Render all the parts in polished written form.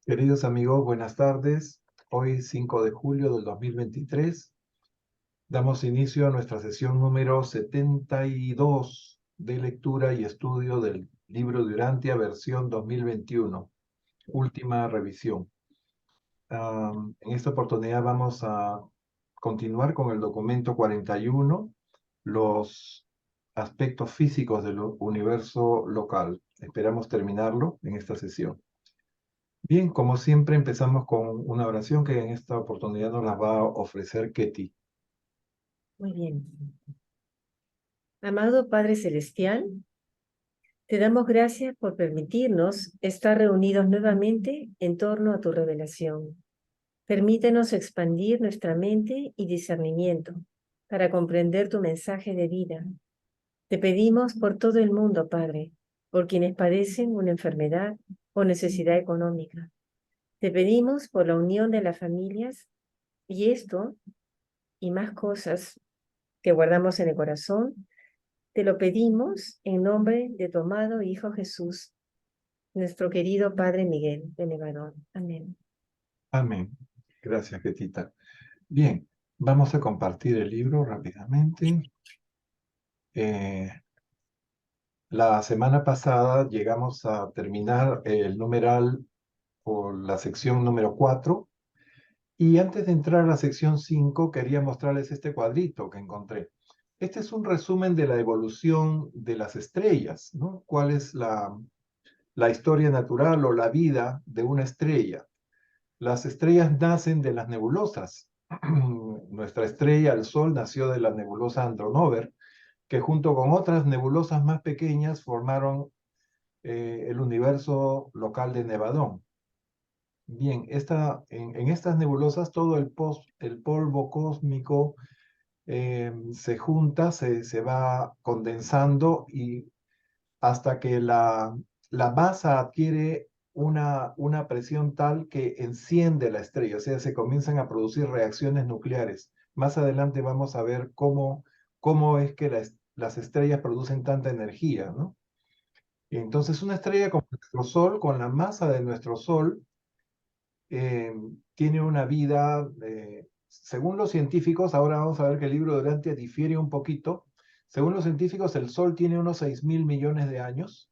Queridos amigos, buenas tardes. Hoy 5 de julio del 2023 damos inicio a nuestra sesión número 72 de lectura y estudio del libro de Urantia versión 2021, última revisión. En esta oportunidad vamos a continuar con el documento 41, los aspectos físicos del universo local. Esperamos terminarlo en esta sesión. Bien, como siempre empezamos con una oración que en esta oportunidad nos la va a ofrecer Ketty. Muy bien. Amado Padre Celestial, te damos gracias por permitirnos estar reunidos nuevamente en torno a tu revelación. Permítenos expandir nuestra mente y discernimiento para comprender tu mensaje de vida. Te pedimos por todo el mundo, Padre, por quienes padecen una enfermedad o necesidad económica. Te pedimos por la unión de las familias y esto y más cosas que guardamos en el corazón. Te lo pedimos en nombre de tu amado Hijo Jesús, nuestro querido Padre Miguel de Nevadón. Amén. Amén. Gracias, Ketita. Bien, vamos a compartir el libro rápidamente. La semana pasada llegamos a terminar el numeral por la sección número 4. Y antes de entrar a la sección 5, quería mostrarles este cuadrito que encontré. Este es un resumen de la evolución de las estrellas, ¿no? ¿Cuál es la historia natural o la vida de una estrella? Las estrellas nacen de las nebulosas. Nuestra estrella, el Sol, nació de la nebulosa Andronover, que junto con otras nebulosas más pequeñas formaron el universo local de Nevadón. Bien, en estas nebulosas todo el polvo cósmico se junta, se va condensando y hasta que la masa adquiere una presión tal que enciende la estrella, o sea, se comienzan a producir reacciones nucleares. Más adelante vamos a ver cómo es que las estrellas producen tanta energía, ¿no? Y entonces una estrella como nuestro Sol, con la masa de nuestro Sol, eh, tiene una vida, según los científicos, ahora vamos a ver que el libro de Urantia difiere un poquito. Según los científicos, el Sol tiene unos 6.000 millones de años,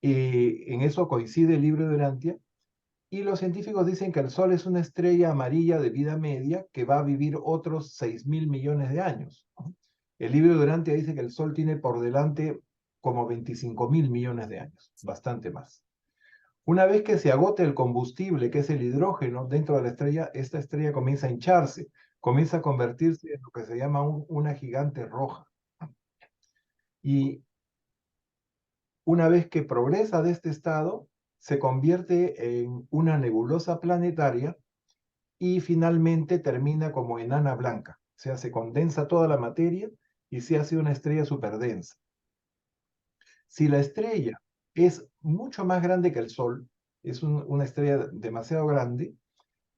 y en eso coincide el libro de Urantia. Y los científicos dicen que el Sol es una estrella amarilla de vida media que va a vivir otros 6.000 millones de años. El libro de Urantia dice que el Sol tiene por delante como 25.000 millones de años, bastante más. Una vez que se agote el combustible, que es el hidrógeno, dentro de la estrella, esta estrella comienza a hincharse, comienza a convertirse en lo que se llama una gigante roja. Y una vez que progresa de este estado, se convierte en una nebulosa planetaria y finalmente termina como enana blanca. O sea, se condensa toda la materia y se hace una estrella superdensa. Si la estrella es mucho más grande que el Sol, es una estrella demasiado grande,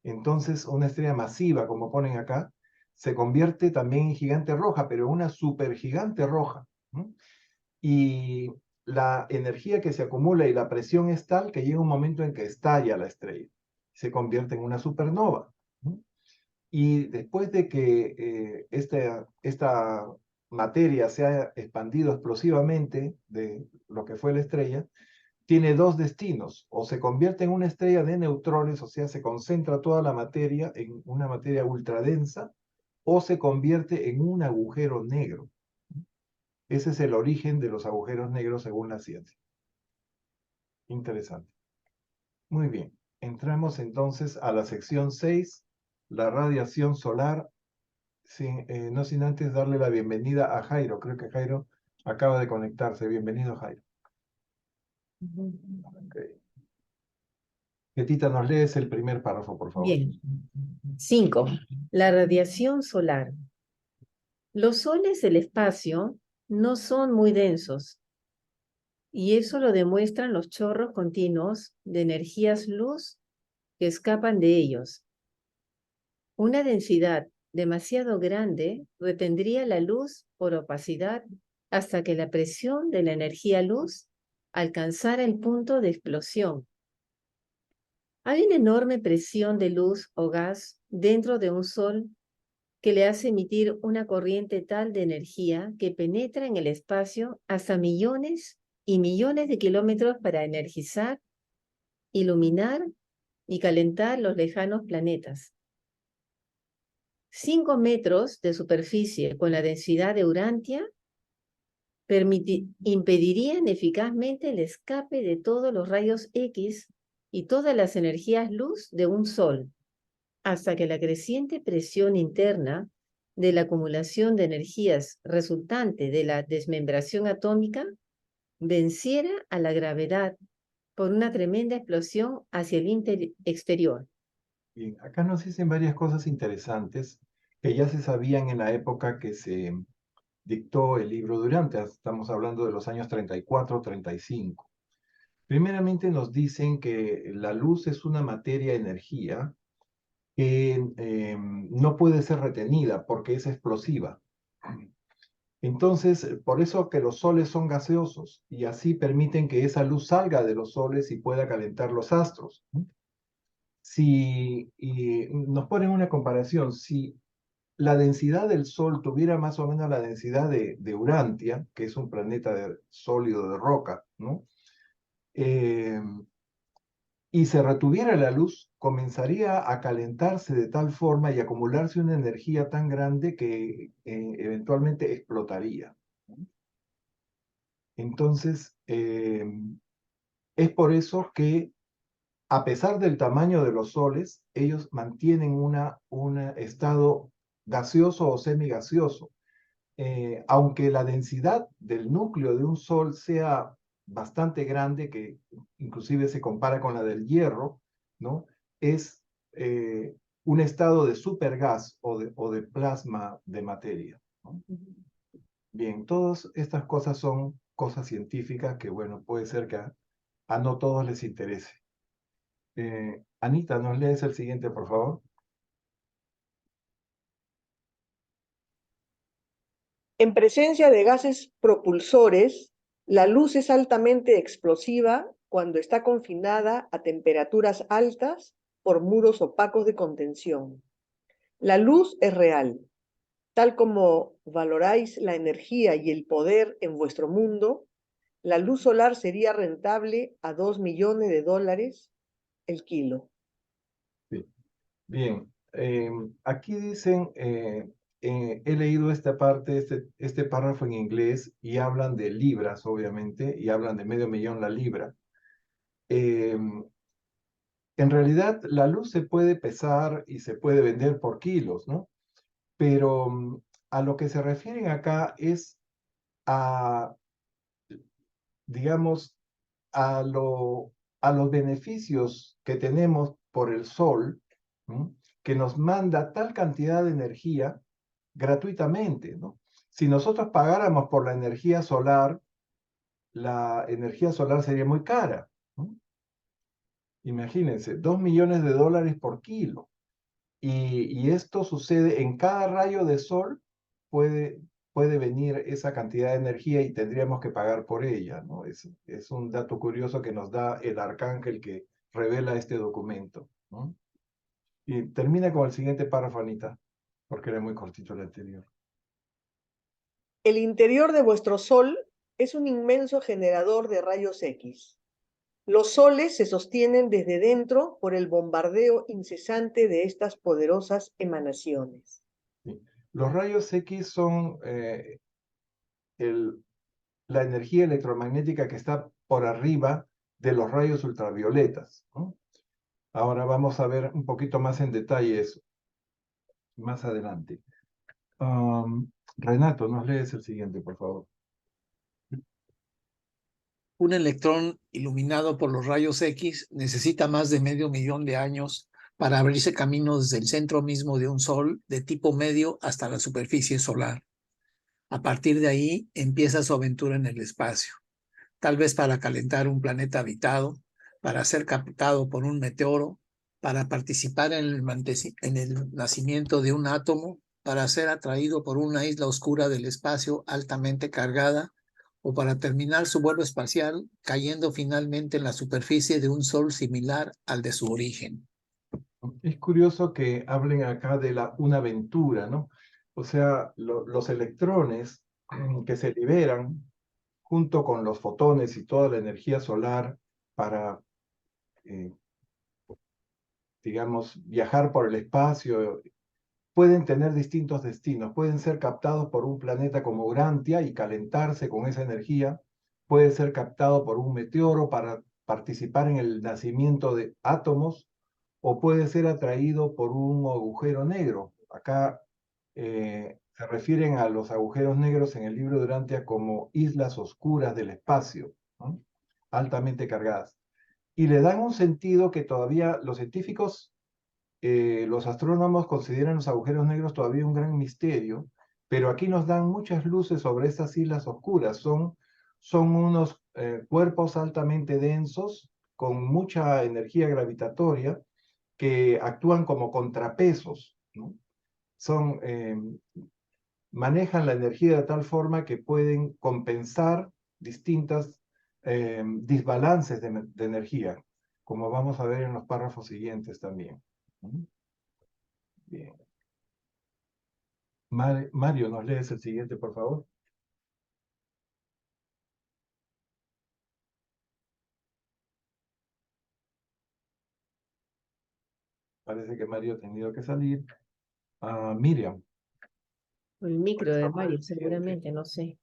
entonces una estrella masiva, como ponen acá, se convierte también en gigante roja, pero una supergigante roja. ¿No? Y la energía que se acumula y la presión es tal que llega un momento en que estalla la estrella, se convierte en una supernova. ¿No? Y después de que esta materia se ha expandido explosivamente de lo que fue la estrella, tiene dos destinos: o se convierte en una estrella de neutrones, o sea, se concentra toda la materia en una materia ultradensa, o se convierte en un agujero negro. Ese es el origen de los agujeros negros según la ciencia. Interesante. Muy bien. Entramos entonces a la sección 6, la radiación solar, no sin antes darle la bienvenida a Jairo. Creo que Jairo acaba de conectarse. Bienvenido, Jairo. Okay. Ketita, nos lees el primer párrafo, por favor. Bien. 5. La radiación solar. Los soles del espacio no son muy densos, y eso lo demuestran los chorros continuos de energías luz que escapan de ellos. Una densidad demasiado grande retendría la luz por opacidad hasta que la presión de la energía luz alcanzara el punto de explosión. Hay una enorme presión de luz o gas dentro de un sol que le hace emitir una corriente tal de energía que penetra en el espacio hasta millones y millones de kilómetros para energizar, iluminar y calentar los lejanos planetas. 5 metros de superficie con la densidad de Urantia impedirían eficazmente el escape de todos los rayos X y todas las energías luz de un sol, hasta que la creciente presión interna de la acumulación de energías resultante de la desmembración atómica venciera a la gravedad por una tremenda explosión hacia el exterior. Bien, acá nos dicen varias cosas interesantes que ya se sabían en la época que se dictó el libro Durante. Estamos hablando de los años 34, 35. Primeramente nos dicen que la luz es una materia-energía que no puede ser retenida porque es explosiva. Entonces, por eso que los soles son gaseosos y así permiten que esa luz salga de los soles y pueda calentar los astros. Si y nos ponen una comparación, si la densidad del Sol tuviera más o menos la densidad de Urantia, que es un planeta sólido de roca, ¿no? Eh, y se retuviera la luz, comenzaría a calentarse de tal forma y acumularse una energía tan grande que eventualmente explotaría. Entonces, es por eso que, a pesar del tamaño de los soles, ellos mantienen un estado gaseoso o semigaseoso. Aunque la densidad del núcleo de un sol sea bastante grande, que inclusive se compara con la del hierro, ¿no? Es un estado de supergas o de plasma de materia, ¿no? Bien, todas estas cosas son cosas científicas que, bueno, puede ser que a no todos les interese. Anita, ¿nos lees el siguiente, por favor? En presencia de gases propulsores, la luz es altamente explosiva cuando está confinada a temperaturas altas por muros opacos de contención. La luz es real. Tal como valoráis la energía y el poder en vuestro mundo, la luz solar sería rentable a $2 millones el kilo. Sí. Bien, aquí dicen, he leído esta parte, este párrafo en inglés y hablan de libras, obviamente, y hablan de medio millón la libra. En realidad, la luz se puede pesar y se puede vender por kilos, ¿no? Pero a lo que se refieren acá es a, digamos, a, a los beneficios que tenemos por el sol, ¿no? Que nos manda tal cantidad de energía gratuitamente, ¿no? Si nosotros pagáramos por la energía solar sería muy cara, ¿no? Imagínense, $2 millones por kilo. Y esto sucede en cada rayo de sol, puede, puede venir esa cantidad de energía y tendríamos que pagar por ella, ¿no? Es un dato curioso que nos da el arcángel que revela este documento, ¿no? Y termina con el siguiente párrafo, Anita, porque era muy cortito el anterior. El interior de vuestro Sol es un inmenso generador de rayos X. Los soles se sostienen desde dentro por el bombardeo incesante de estas poderosas emanaciones. ¿Sí? Los rayos X son la energía electromagnética que está por arriba de los rayos ultravioletas, ¿no? Ahora vamos a ver un poquito más en detalle eso, más adelante. Renato, ¿nos lees el siguiente, por favor? Un electrón iluminado por los rayos X necesita más de medio millón de años para abrirse camino desde el centro mismo de un sol de tipo medio hasta la superficie solar. A partir de ahí empieza su aventura en el espacio, tal vez para calentar un planeta habitado, para ser captado por un meteoro, para participar en el nacimiento de un átomo, para ser atraído por una isla oscura del espacio altamente cargada, o para terminar su vuelo espacial, cayendo finalmente en la superficie de un sol similar al de su origen. Es curioso que hablen acá de una aventura, ¿no? O sea, los electrones que se liberan junto con los fotones y toda la energía solar para, digamos, viajar por el espacio, pueden tener distintos destinos. Pueden ser captados por un planeta como Urantia y calentarse con esa energía. Puede ser captado por un meteoro para participar en el nacimiento de átomos, o puede ser atraído por un agujero negro. Acá se refieren a los agujeros negros en el libro de Urantia como islas oscuras del espacio, ¿no? Altamente cargadas. Y le dan un sentido que todavía los científicos, los astrónomos consideran los agujeros negros todavía un gran misterio, pero aquí nos dan muchas luces sobre estas islas oscuras. Son unos cuerpos altamente densos con mucha energía gravitatoria que actúan como contrapesos, ¿no? Son, manejan la energía de tal forma que pueden compensar distintas desbalances de energía, como vamos a ver en los párrafos siguientes también. Bien. Mario, ¿nos lees el siguiente, por favor? Parece que Mario ha tenido que salir. Miriam. El micro de Vamos al Mario, siguiente. seguramente, no sé.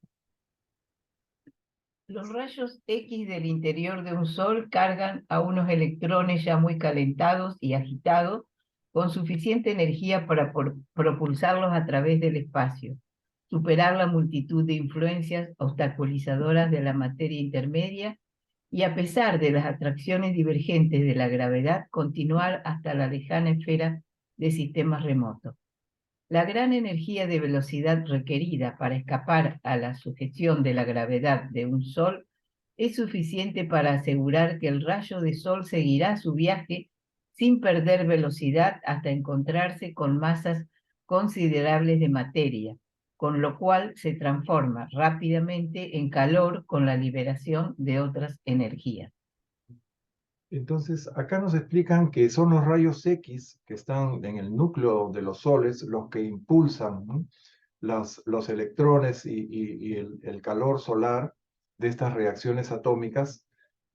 Los rayos X del interior de un sol cargan a unos electrones ya muy calentados y agitados con suficiente energía para propulsarlos a través del espacio, superar la multitud de influencias obstaculizadoras de la materia intermedia y, a pesar de las atracciones divergentes de la gravedad, continuar hasta la lejana esfera de sistemas remotos. La gran energía de velocidad requerida para escapar a la sujeción de la gravedad de un sol es suficiente para asegurar que el rayo de sol seguirá su viaje sin perder velocidad hasta encontrarse con masas considerables de materia, con lo cual se transforma rápidamente en calor con la liberación de otras energías. Entonces, acá nos explican que son los rayos X que están en el núcleo de los soles los que impulsan, ¿no?, los electrones y el calor solar de estas reacciones atómicas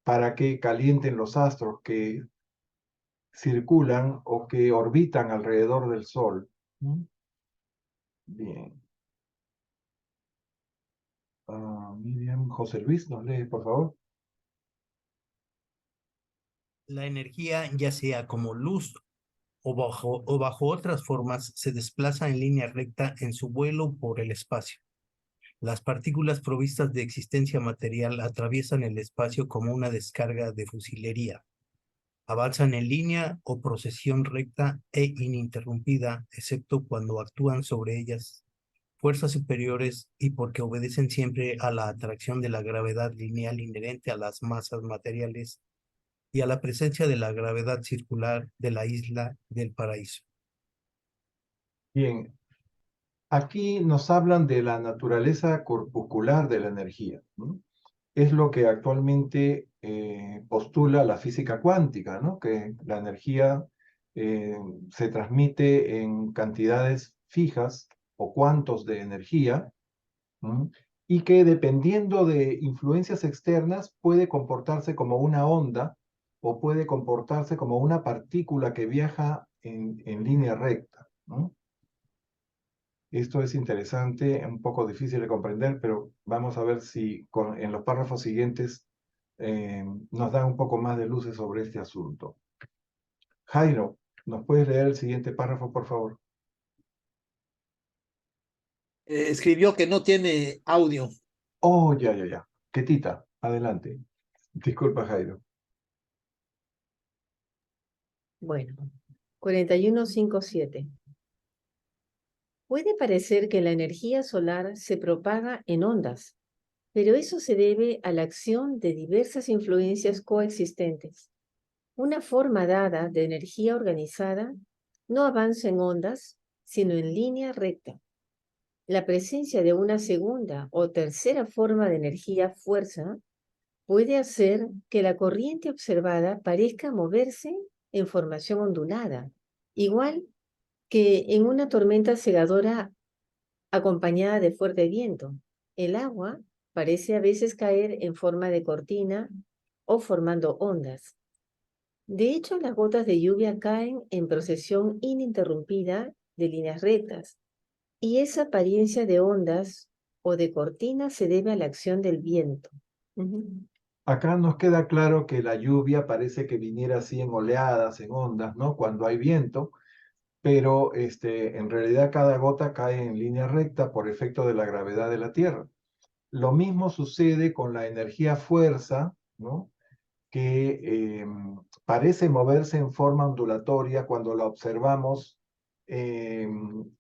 para que calienten los astros que circulan o que orbitan alrededor del Sol. Bien. Miriam, José Luis, ¿nos lee, por favor? La energía, ya sea como luz o bajo otras formas, se desplaza en línea recta en su vuelo por el espacio. Las partículas provistas de existencia material atraviesan el espacio como una descarga de fusilería. Avanzan en línea o procesión recta e ininterrumpida, excepto cuando actúan sobre ellas fuerzas superiores y porque obedecen siempre a la atracción de la gravedad lineal inherente a las masas materiales y a la presencia de la gravedad circular de la isla del paraíso. Bien. Aquí nos hablan de la naturaleza corpuscular de la energía, ¿no? Es lo que actualmente postula la física cuántica, ¿no? Que la energía se transmite en cantidades fijas o cuantos de energía, ¿no?, y que dependiendo de influencias externas puede comportarse como una onda o puede comportarse como una partícula que viaja en línea recta, ¿no? Esto es interesante, un poco difícil de comprender, pero vamos a ver si en los párrafos siguientes nos dan un poco más de luces sobre este asunto. Jairo, ¿nos puedes leer el siguiente párrafo, por favor? Escribió que no tiene audio. Oh, ya. Ketita, adelante. Disculpa, Jairo. Bueno, 4157. Puede parecer que la energía solar se propaga en ondas, pero eso se debe a la acción de diversas influencias coexistentes. Una forma dada de energía organizada no avanza en ondas, sino en línea recta. La presencia de una segunda o tercera forma de energía fuerza puede hacer que la corriente observada parezca moverse en formación ondulada, igual que en una tormenta cegadora acompañada de fuerte viento. El agua parece a veces caer en forma de cortina o formando ondas. De hecho, las gotas de lluvia caen en procesión ininterrumpida de líneas rectas, y esa apariencia de ondas o de cortina se debe a la acción del viento. Acá nos queda claro que la lluvia parece que viniera así en oleadas, en ondas, ¿no? Cuando hay viento, pero en realidad cada gota cae en línea recta por efecto de la gravedad de la Tierra. Lo mismo sucede con la energía fuerza, ¿no? Que parece moverse en forma ondulatoria cuando la observamos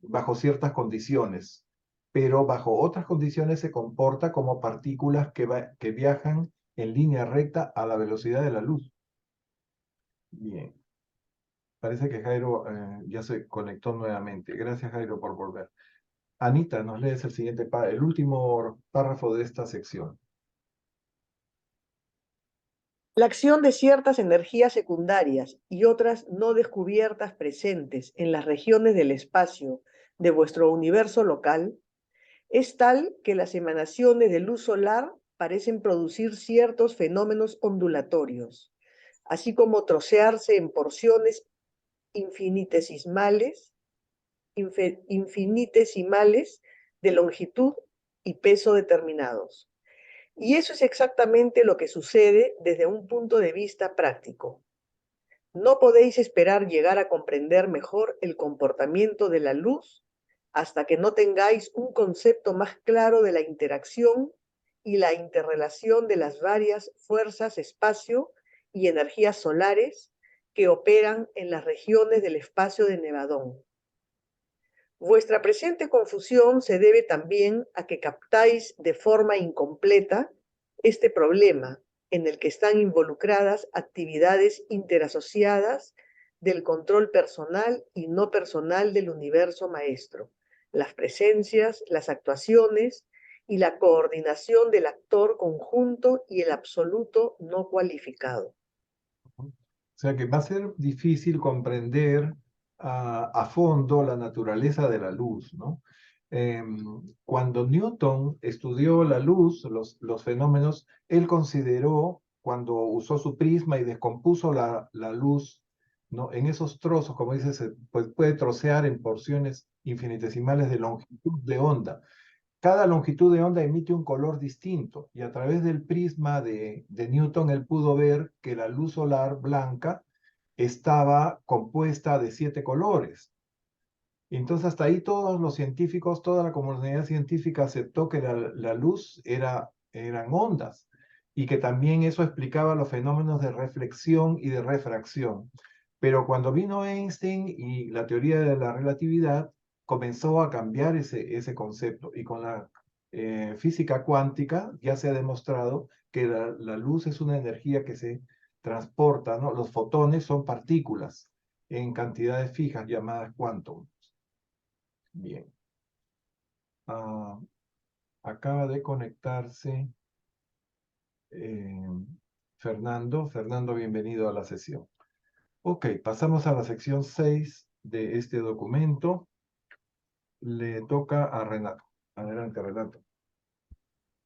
bajo ciertas condiciones, pero bajo otras condiciones se comporta como partículas que viajan en línea recta a la velocidad de la luz. Bien, parece que Jairo ya se conectó nuevamente. Gracias, Jairo, por volver. Anita, nos lees el siguiente el último párrafo de esta sección. La acción de ciertas energías secundarias y otras no descubiertas presentes en las regiones del espacio de vuestro universo local es tal que las emanaciones de luz solar parecen producir ciertos fenómenos ondulatorios, así como trocearse en porciones infinitesimales de longitud y peso determinados. Y eso es exactamente lo que sucede desde un punto de vista práctico. No podéis esperar llegar a comprender mejor el comportamiento de la luz hasta que no tengáis un concepto más claro de la interacción y la interrelación de las varias fuerzas, espacio y energías solares que operan en las regiones del espacio de Nevadón. Vuestra presente confusión se debe también a que captáis de forma incompleta este problema en el que están involucradas actividades interasociadas del control personal y no personal del universo maestro, las presencias, las actuaciones y la coordinación del actor conjunto y el absoluto no cualificado. O sea que va a ser difícil comprender a fondo la naturaleza de la luz, ¿no? Cuando Newton estudió la luz, los fenómenos, él consideró, cuando usó su prisma y descompuso la luz, ¿no? En esos trozos, como dice, pues puede trocear en porciones infinitesimales de longitud de onda. Cada longitud de onda emite un color distinto y a través del prisma de Newton él pudo ver que la luz solar blanca estaba compuesta de 7 colores. Y entonces hasta ahí todos los científicos, toda la comunidad científica aceptó que la luz eran ondas y que también eso explicaba los fenómenos de reflexión y de refracción. Pero cuando vino Einstein y la teoría de la relatividad, comenzó a cambiar ese concepto. Y con la física cuántica ya se ha demostrado que la luz es una energía que se transporta, ¿no? Los fotones son partículas en cantidades fijas llamadas quantum. Bien. Acaba de conectarse Fernando. Fernando, bienvenido a la sesión. Ok, pasamos a la sección 6 de este documento. Le toca a Renato. Adelante, Renato.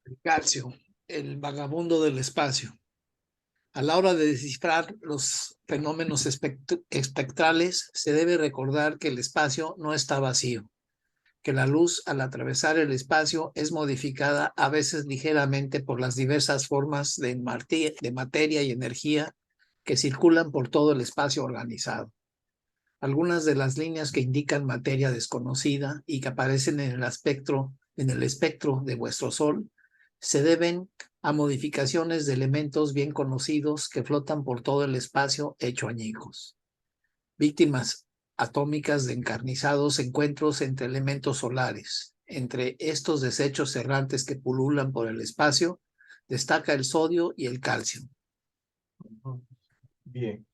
El calcio, el vagabundo del espacio. A la hora de descifrar los fenómenos espectrales, se debe recordar que el espacio no está vacío, que la luz al atravesar el espacio es modificada a veces ligeramente por las diversas formas de materia y energía que circulan por todo el espacio organizado. Algunas de las líneas que indican materia desconocida y que aparecen en el espectro de vuestro Sol se deben a modificaciones de elementos bien conocidos que flotan por todo el espacio hecho añicos. Víctimas atómicas de encarnizados encuentros entre elementos solares. Entre estos desechos errantes que pululan por el espacio, destaca el sodio y el calcio. Bien.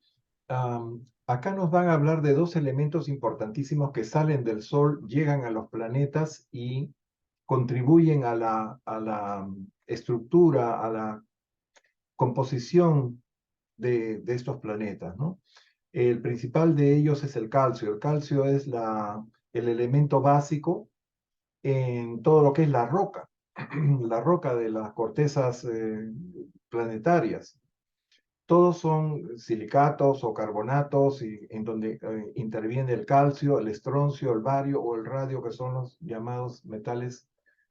Acá nos van a hablar de dos elementos importantísimos que salen del Sol, llegan a los planetas y contribuyen a la estructura, a la composición de estos planetas, ¿no? El principal de ellos es el calcio. El calcio es el elemento básico en todo lo que es la roca de las cortezas planetarias. Todos son silicatos o carbonatos en donde interviene el calcio, el estroncio, el bario o el radio, que son los llamados metales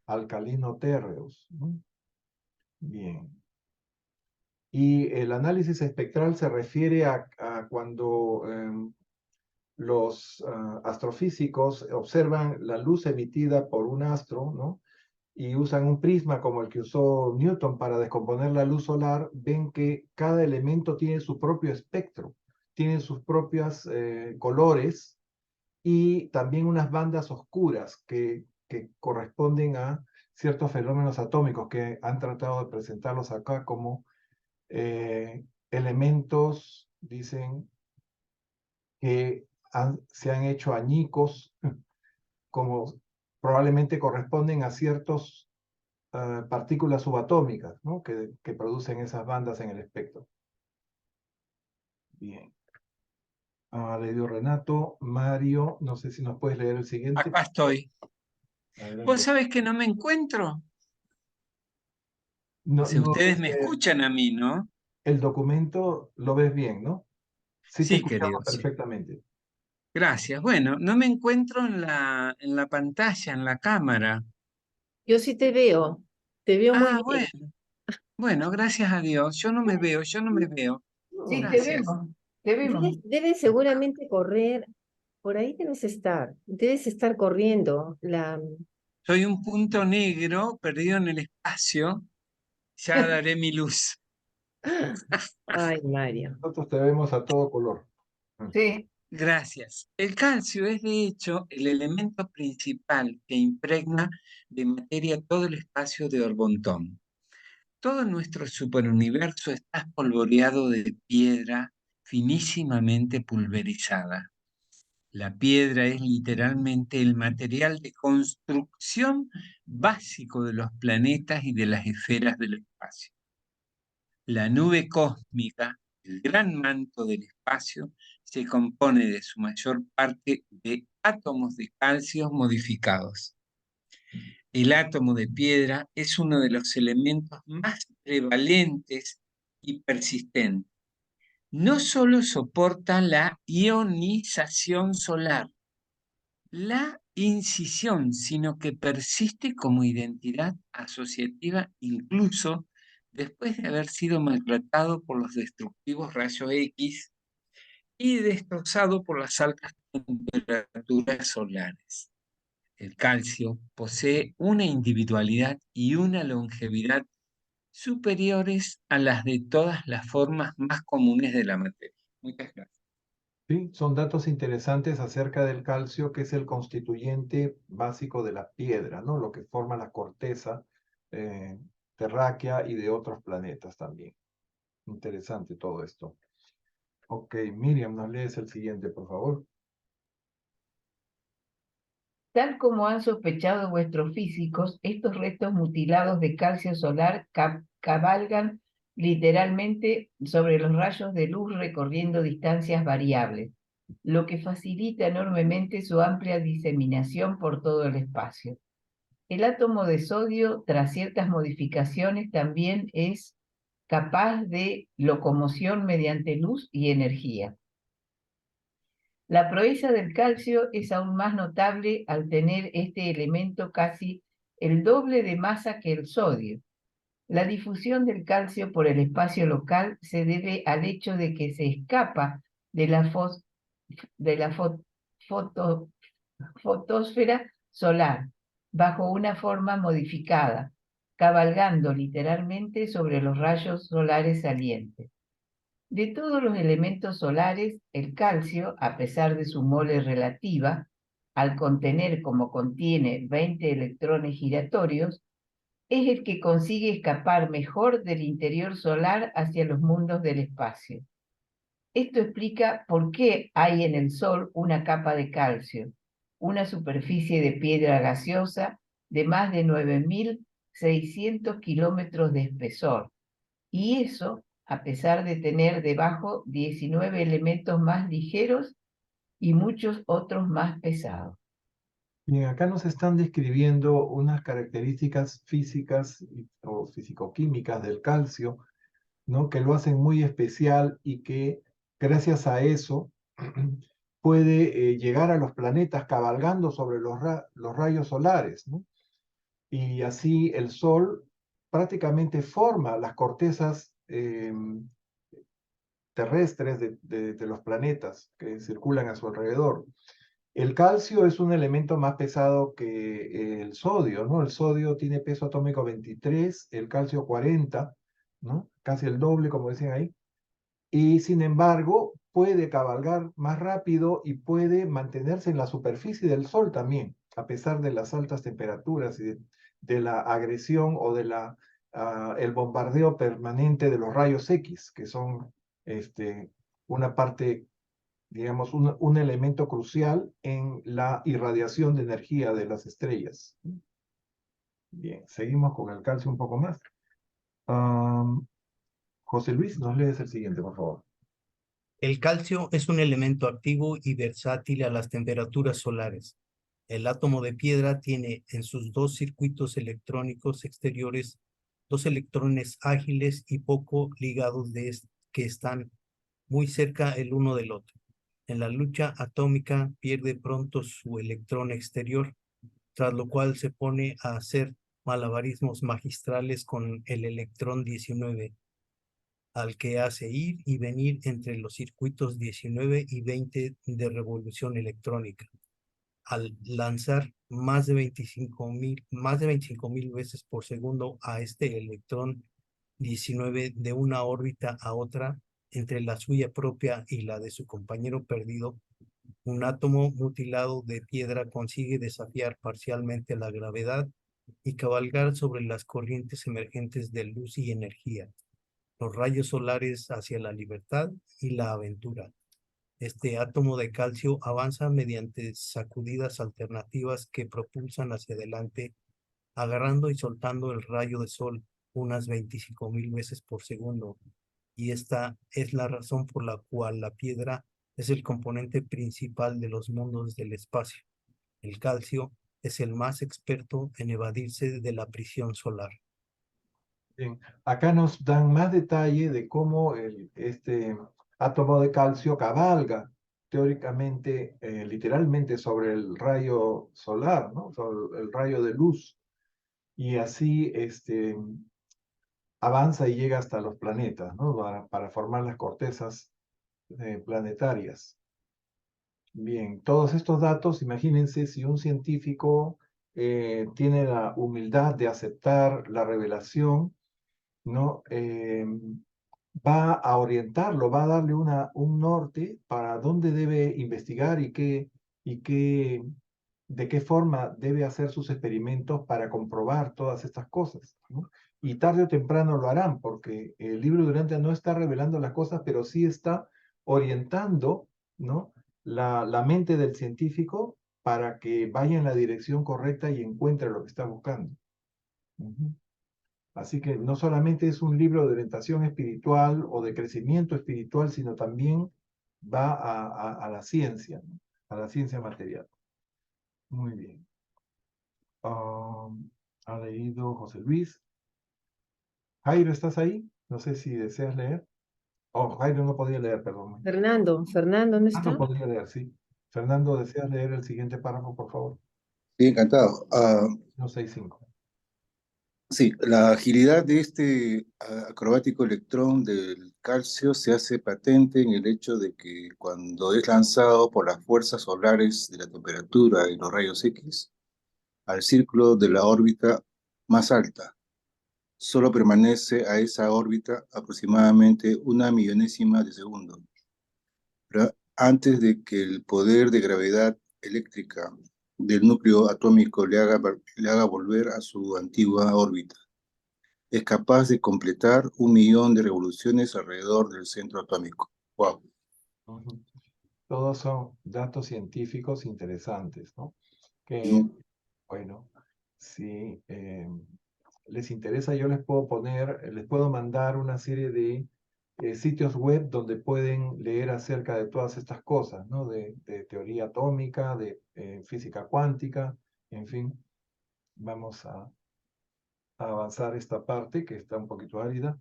alcalino-térreos, ¿no? Bien. Y el análisis espectral se refiere a cuando los astrofísicos observan la luz emitida por un astro, ¿no? Y usan un prisma como el que usó Newton para descomponer la luz solar, ven que cada elemento tiene su propio espectro, tiene sus propios colores y también unas bandas oscuras que corresponden a ciertos fenómenos atómicos que han tratado de presentarlos acá como elementos, dicen, que se han hecho añicos, como probablemente corresponden a ciertas partículas subatómicas, ¿no? que producen esas bandas en el espectro. Bien. Le dio Renato. Mario, no sé si nos puedes leer el siguiente. Acá estoy. Adelante. ¿Vos sabés que no me encuentro? No, Si ustedes me escuchan a mí, ¿no? el documento lo ves bien, ¿no? Sí, te Sí, escuchamos querido, sí. perfectamente. Gracias. Bueno, no me encuentro en la pantalla, en la cámara. Yo sí te veo muy Ah, bien. bueno. Bueno, gracias a Dios. Yo no me veo. Sí, No. te Gracias. vemos, te vemos. Debes seguramente correr, por ahí debes estar corriendo. Soy un punto negro perdido en el espacio. Ya daré mi luz. Ay, Mario. Nosotros te vemos a todo color. Sí, Gracias. El calcio es, de hecho, el elemento principal que impregna de materia todo el espacio de Orbontón. Todo nuestro superuniverso está espolvoreado de piedra finísimamente pulverizada. La piedra es literalmente el material de construcción básico de los planetas y de las esferas del espacio. La nube cósmica, el gran manto del espacio, se compone de su mayor parte de átomos de calcio modificados. El átomo de piedra es uno de los elementos más prevalentes y persistentes. No solo soporta la ionización solar, la incisión, sino que persiste como identidad asociativa incluso después de haber sido maltratado por los destructivos rayos X y destrozado por las altas temperaturas solares. El calcio posee una individualidad y una longevidad superiores a las de todas las formas más comunes de la materia. Muchas gracias. Sí, son datos interesantes acerca del calcio, que es el constituyente básico de la piedra, ¿no? Lo que forma la corteza terráquea y de otros planetas también. Interesante todo esto. Ok, Miriam, nos lees el siguiente, por favor. tal como han sospechado vuestros físicos, estos restos mutilados de calcio solar cabalgan literalmente sobre los rayos de luz recorriendo distancias variables, lo que facilita enormemente su amplia diseminación por todo el espacio. El átomo de sodio, tras ciertas modificaciones, también es capaz de locomoción mediante luz y energía. La proeza del calcio es aún más notable al tener este elemento casi el doble de masa que el sodio. La difusión del calcio por el espacio local se debe al hecho de que se escapa de la, fotosfera solar bajo una forma modificada, cabalgando literalmente sobre los rayos solares salientes. De todos los elementos solares, el calcio, a pesar de su mole relativa, al contener como contiene 20 electrones giratorios, es el que consigue escapar mejor del interior solar hacia los mundos del espacio. Esto explica por qué hay en el Sol una capa de calcio, una superficie de piedra gaseosa de más de 9.600 kilómetros de espesor. Y eso a pesar de tener debajo 19 elementos más ligeros y muchos otros más pesados. Bien, acá nos están describiendo unas características físicas o fisicoquímicas del calcio, ¿no? Que lo hacen muy especial y que gracias a eso puede llegar a los planetas cabalgando sobre los rayos solares, ¿no? Y así el Sol prácticamente forma las cortezas terrestres de los planetas que circulan a su alrededor. El calcio es un elemento más pesado que el sodio, ¿no? El sodio tiene peso atómico 23, el calcio 40, ¿no? Casi el doble, como decían ahí. Y sin embargo, puede cabalgar más rápido y puede mantenerse en la superficie del Sol también, a pesar de las altas temperaturas y de la agresión o de el bombardeo permanente de los rayos X, que son una parte, digamos, un elemento crucial en la irradiación de energía de las estrellas. Bien, seguimos con el calcio un poco más. José Luis, nos lees el siguiente, por favor. El calcio es un elemento activo y versátil a las temperaturas solares. El átomo de piedra tiene en sus dos circuitos electrónicos exteriores dos electrones ágiles y poco ligados que están muy cerca el uno del otro. En la lucha atómica pierde pronto su electrón exterior, tras lo cual se pone a hacer malabarismos magistrales con el electrón 19, al que hace ir y venir entre los circuitos 19 y 20 de revolución electrónica, al lanzar más de 25.000 veces por segundo a este electrón 19 de una órbita a otra, entre la suya propia y la de su compañero perdido. Un átomo mutilado de piedra consigue desafiar parcialmente la gravedad y cabalgar sobre las corrientes emergentes de luz y energía, los rayos solares hacia la libertad y la aventura. Este átomo de calcio avanza mediante sacudidas alternativas que propulsan hacia adelante, agarrando y soltando el rayo de sol unas 25.000 veces por segundo. Y esta es la razón por la cual la piedra es el componente principal de los mundos del espacio. El calcio es el más experto en evadirse de la prisión solar. Bien, acá nos dan más detalle de cómo este átomo de calcio cabalga teóricamente, literalmente sobre el rayo solar, ¿no? Sobre el rayo de luz, y así avanza y llega hasta los planetas, ¿no? Para formar las cortezas planetarias. Bien, todos estos datos, imagínense si un científico tiene la humildad de aceptar la revelación, ¿no? Va a orientarlo, va a darle un norte para dónde debe investigar de qué forma debe hacer sus experimentos para comprobar todas estas cosas, ¿no? Y tarde o temprano lo harán, porque el libro de Urantia no está revelando las cosas, pero sí está orientando, ¿no? La mente del científico para que vaya en la dirección correcta y encuentre lo que está buscando. Ujú. Así que no solamente es un libro de orientación espiritual o de crecimiento espiritual, sino también va a la ciencia, ¿no? A la ciencia material. Muy bien. Ha leído José Luis. Jairo, ¿estás ahí? No sé si deseas leer. Oh, Jairo no podía leer, perdón. Fernando, ¿dónde Ah, no está? podía leer, sí. Fernando, ¿deseas leer el siguiente párrafo, por favor? Sí, encantado. No, 6.5. Sí, la agilidad de este acrobático electrón del calcio se hace patente en el hecho de que cuando es lanzado por las fuerzas solares de la temperatura y los rayos X al círculo de la órbita más alta, solo permanece a esa órbita aproximadamente una millonésima de segundo, pero antes de que el poder de gravedad eléctrica del núcleo atómico le haga volver a su antigua órbita. Es capaz de completar 1.000.000 de revoluciones alrededor del centro atómico. Wow. Ujú. Todos son datos científicos interesantes, ¿no? Que, Bien. bueno, Si les interesa, yo les puedo mandar una serie de sitios web donde pueden leer acerca de todas estas cosas, ¿no? De teoría atómica, de física cuántica, en fin. Vamos a avanzar esta parte que está un poquito árida.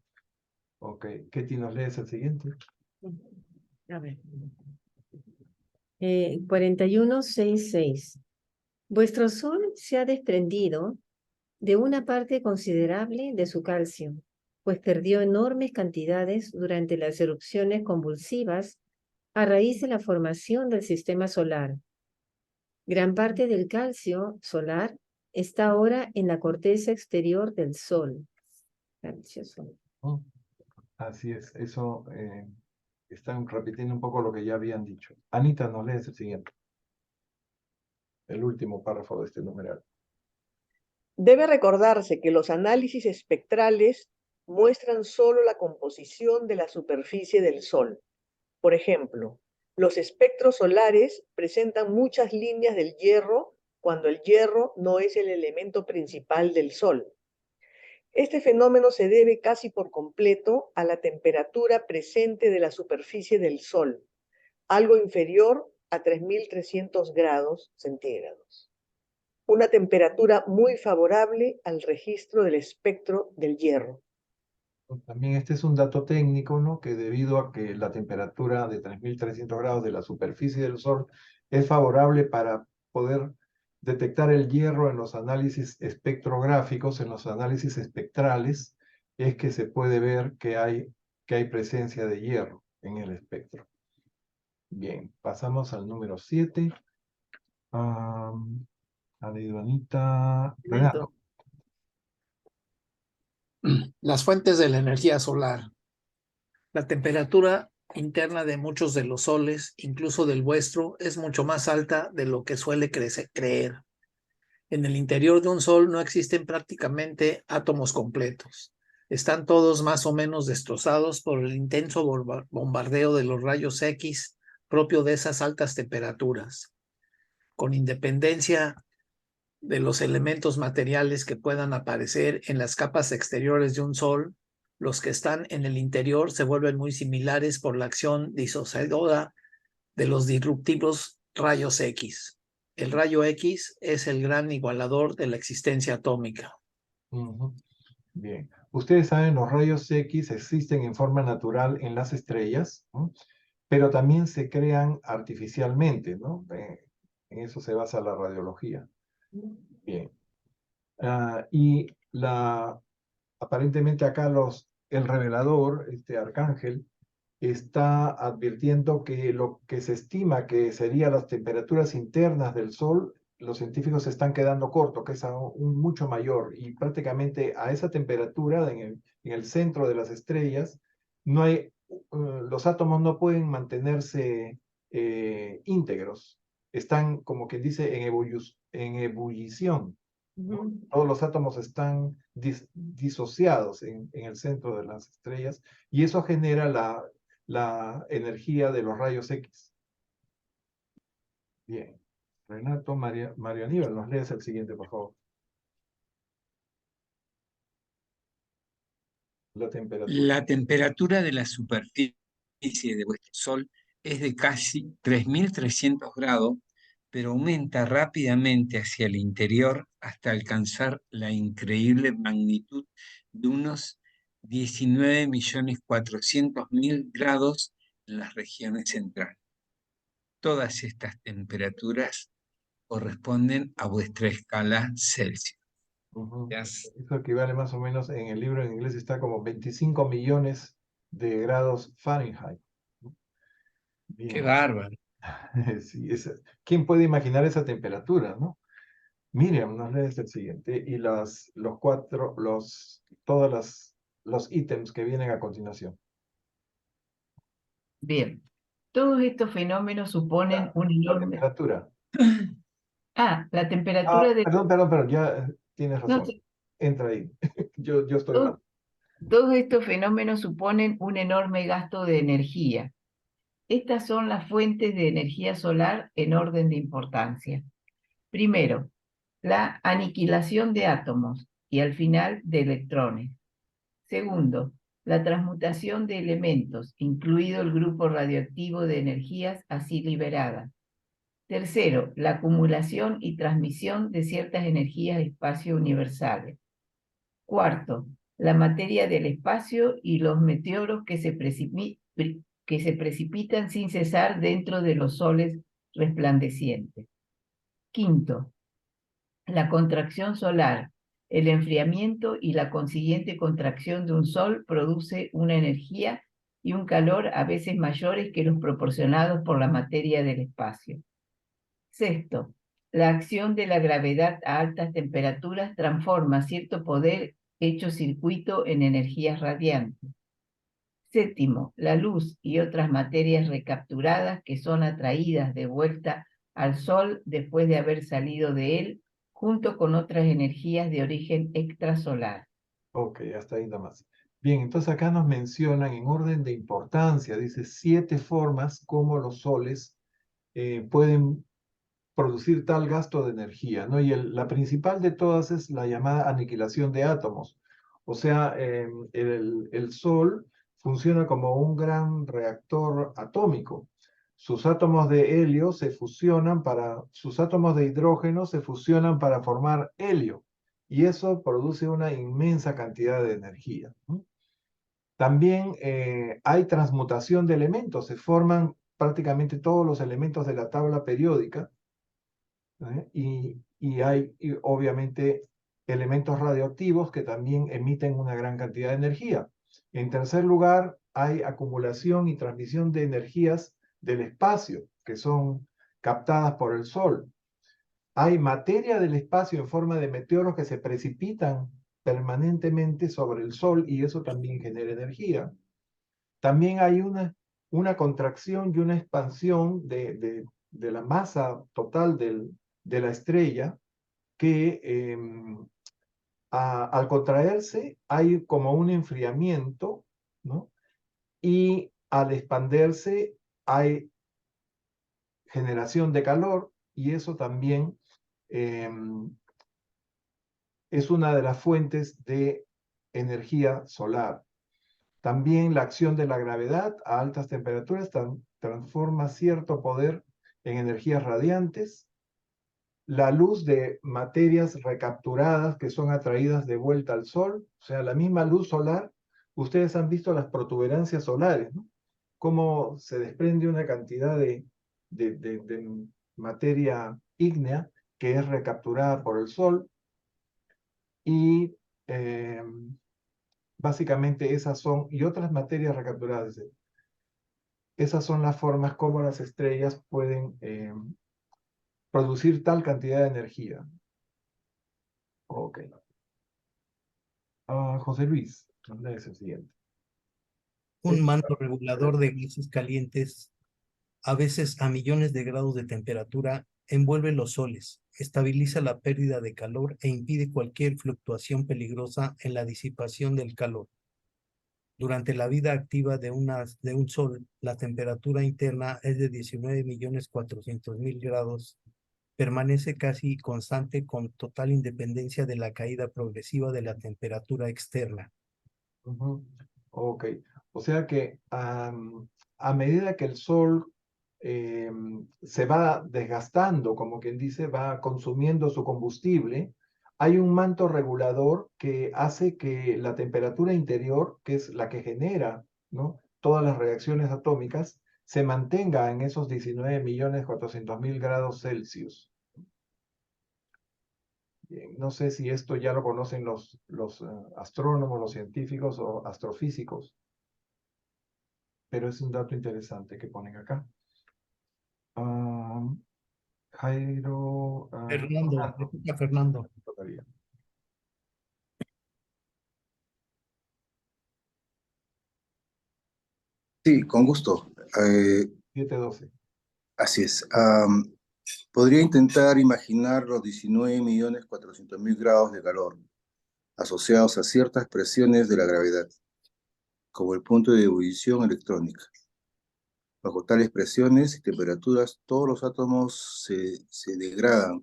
Ok, Ketty, ¿nos lees el siguiente? A ver. 4166. Vuestro Sol se ha desprendido de una parte considerable de su calcio, pues perdió enormes cantidades durante las erupciones convulsivas a raíz de la formación del sistema solar. Gran parte del calcio solar está ahora en la corteza exterior del Sol. Calcio Sol. Oh, así es, eso están repitiendo un poco lo que ya habían dicho. Anita, ¿nos lees el siguiente? El último párrafo de este numeral. Debe recordarse que los análisis espectrales muestran solo la composición de la superficie del Sol. Por ejemplo, los espectros solares presentan muchas líneas del hierro cuando el hierro no es el elemento principal del Sol. Este fenómeno se debe casi por completo a la temperatura presente de la superficie del Sol, algo inferior a 3.300 grados centígrados. Una temperatura muy favorable al registro del espectro del hierro. También este es un dato técnico, ¿no? Que debido a que la temperatura de 3.300 grados de la superficie del Sol es favorable para poder detectar el hierro en los análisis espectrográficos, en los análisis espectrales, es que se puede ver que hay presencia de hierro en el espectro. Bien, pasamos al número 7. Ha leído Anita. Renato. Las fuentes de la energía solar. La temperatura interna de muchos de los soles, incluso del vuestro, es mucho más alta de lo que suele creer. En el interior de un sol no existen prácticamente átomos completos. Están todos más o menos destrozados por el intenso bombardeo de los rayos X propio de esas altas temperaturas. Con independencia de los elementos materiales que puedan aparecer en las capas exteriores de un sol, los que están en el interior se vuelven muy similares por la acción disociadora de los disruptivos rayos X. El rayo X es el gran igualador de la existencia atómica. Bien. Ustedes saben, los rayos X existen en forma natural en las estrellas, ¿no? Pero también se crean artificialmente, ¿no? En eso se basa la radiología. Bien. Y aparentemente acá el revelador, este arcángel, está advirtiendo que lo que se estima que serían las temperaturas internas del Sol, los científicos se están quedando cortos, que es aún mucho mayor, y prácticamente a esa temperatura, en el centro de las estrellas, no hay, los átomos no pueden mantenerse íntegros, están, como quien dice, en ebullición. Todos los átomos están disociados en el centro de las estrellas, y eso genera la energía de los rayos X. Bien. Renato, Mario Aníbal, nos lees el siguiente, por favor. La temperatura de la superficie de vuestro Sol es de casi 3.300 grados, pero aumenta rápidamente hacia el interior hasta alcanzar la increíble magnitud de unos 19.400.000 grados en las regiones centrales. Todas estas temperaturas corresponden a vuestra escala Celsius. Eso equivale más o menos, en el libro en inglés está como 25 millones de grados Fahrenheit. Bien. ¡Qué bárbaro! Sí, ¿quién puede imaginar esa temperatura, no? Miriam, nos lees el siguiente y todos los ítems que vienen a continuación. Bien, todos estos fenómenos suponen un La enorme... temperatura. La temperatura de... Perdón, ya tienes razón. No, Entra ahí. Yo estoy mal. Todos estos fenómenos suponen un enorme gasto de energía. Estas son las fuentes de energía solar en orden de importancia. Primero, la aniquilación de átomos y al final de electrones. Segundo, la transmutación de elementos, incluido el grupo radioactivo de energías así liberadas. Tercero, la acumulación y transmisión de ciertas energías espacio universales. Cuarto, la materia del espacio y los meteoros que se precipitan sin cesar dentro de los soles resplandecientes. Quinto, la contracción solar. El enfriamiento y la consiguiente contracción de un sol produce una energía y un calor a veces mayores que los proporcionados por la materia del espacio. Sexto, la acción de la gravedad a altas temperaturas transforma cierto poder hecho circuito en energías radiantes. Séptimo, la luz y otras materias recapturadas que son atraídas de vuelta al Sol después de haber salido de él, junto con otras energías de origen extrasolar. Ok, hasta ahí nomás. Bien, entonces acá nos mencionan en orden de importancia, dice 7 formas como los soles pueden producir tal gasto de energía, ¿no? Y la principal de todas es la llamada aniquilación de átomos. O sea, el Sol funciona como un gran reactor atómico. Sus átomos de helio se fusionan sus átomos de hidrógeno se fusionan para formar helio. Y eso produce una inmensa cantidad de energía, ¿no? También hay transmutación de elementos, se forman prácticamente todos los elementos de la tabla periódica, ¿eh? Y hay obviamente elementos radioactivos que también emiten una gran cantidad de energía. En tercer lugar, hay acumulación y transmisión de energías del espacio que son captadas por el Sol. Hay materia del espacio en forma de meteoros que se precipitan permanentemente sobre el Sol y eso también genera energía. También hay una contracción y una expansión de la masa total de la estrella que al contraerse hay como un enfriamiento, ¿no? Y al expanderse hay generación de calor y eso también es una de las fuentes de energía solar. También la acción de la gravedad a altas temperaturas transforma cierto poder en energías radiantes. La luz de materias recapturadas que son atraídas de vuelta al Sol, o sea, la misma luz solar, ustedes han visto las protuberancias solares, ¿no? Cómo se desprende una cantidad de materia ígnea que es recapturada por el Sol y básicamente esas son, y otras materias recapturadas, esas son las formas como las estrellas pueden producir tal cantidad de energía. Ok. José Luis, es el siguiente. Un manto regulador de gases calientes, a veces a millones de grados de temperatura, envuelve los soles, estabiliza la pérdida de calor e impide cualquier fluctuación peligrosa en la disipación del calor. Durante la vida activa de un sol, la temperatura interna es de 19.400.000 grados. Permanece casi constante con total independencia de la caída progresiva de la temperatura externa. Ok, o sea que a medida que el Sol se va desgastando, como quien dice, va consumiendo su combustible, hay un manto regulador que hace que la temperatura interior, que es la que genera, ¿no?, todas las reacciones atómicas, se mantenga en esos 19.400.000 grados Celsius. Bien, no sé si esto ya lo conocen los astrónomos, los científicos o astrofísicos, pero es un dato interesante que ponen acá. Jairo... Fernando, Fernando. Tocaría. Sí, con gusto. 7:12. Así es. Podría intentar imaginar los 19.400.000 grados de calor asociados a ciertas presiones de la gravedad, como el punto de ebullición electrónica. Bajo tales presiones y temperaturas, todos los átomos se degradan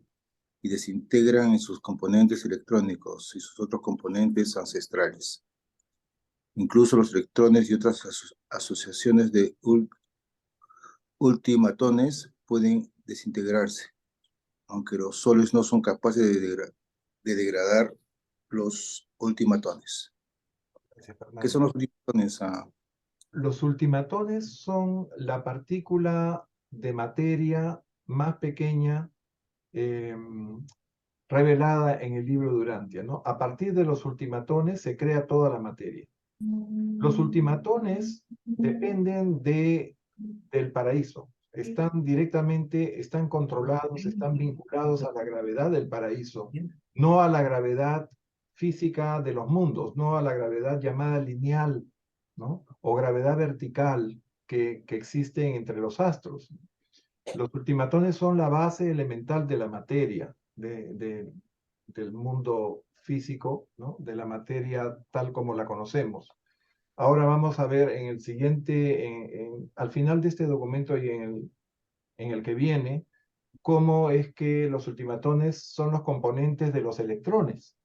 y desintegran en sus componentes electrónicos y sus otros componentes ancestrales. Incluso los electrones y otras asociaciones de ultimatones pueden desintegrarse, aunque los soles no son capaces de degradar los ultimatones. ¿Qué son los ultimatones? Los ultimatones son la partícula de materia más pequeña revelada en el libro de Urantia, ¿no? A partir de los ultimatones se crea toda la materia. Los ultimatones dependen del paraíso. Están controlados, están vinculados a la gravedad del paraíso, no a la gravedad física de los mundos, no a la gravedad llamada lineal, ¿no? O gravedad vertical que existe entre los astros. Los ultimatones son la base elemental de la materia, del mundo físico, ¿no? De la materia tal como la conocemos. Ahora vamos a ver en el siguiente, al final de este documento y en el que viene, cómo es que los ultimatones son los componentes de los electrones.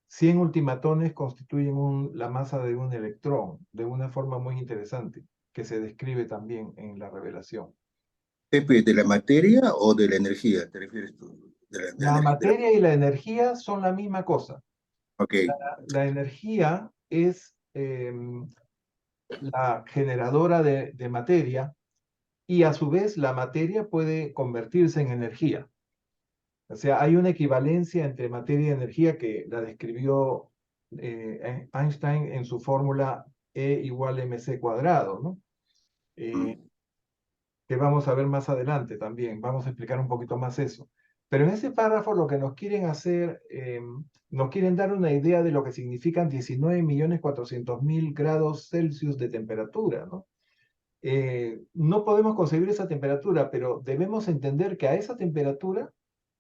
100 ultimatones constituyen la masa de un electrón, de una forma muy interesante, que se describe también en la revelación. Pepe, ¿de la materia o de la energía? ¿Te refieres tú? La materia y la energía son la misma cosa. Ok. La energía es la generadora de materia y a su vez la materia puede convertirse en energía. O sea, hay una equivalencia entre materia y energía que la describió Einstein en su fórmula E igual mc cuadrado, ¿no? Que vamos a ver más adelante también, vamos a explicar un poquito más eso. Pero en ese párrafo lo que nos quieren hacer, nos quieren dar una idea de lo que significan 19.400.000 grados Celsius de temperatura, ¿no? No podemos concebir esa temperatura, pero debemos entender que a esa temperatura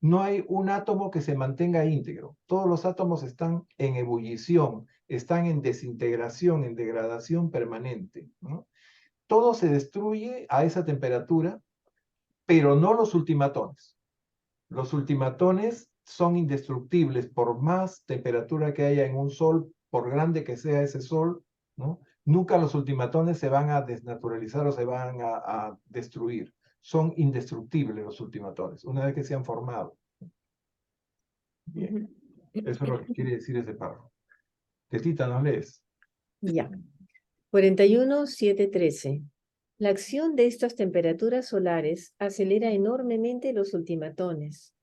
no hay un átomo que se mantenga íntegro. Todos los átomos están en ebullición, están en desintegración, en degradación permanente, ¿no? Todo se destruye a esa temperatura, pero no los ultimatones. Los ultimatones son indestructibles por más temperatura que haya en un sol, por grande que sea ese sol, ¿no? Nunca los ultimatones se van a desnaturalizar o se van a destruir. Son indestructibles los ultimatones, una vez que se han formado. Bien, eso es lo que quiere decir ese párrafo. Tetita, ¿nos lees? Ya. 41.713. La acción de estas temperaturas solares acelera enormemente los ultimatones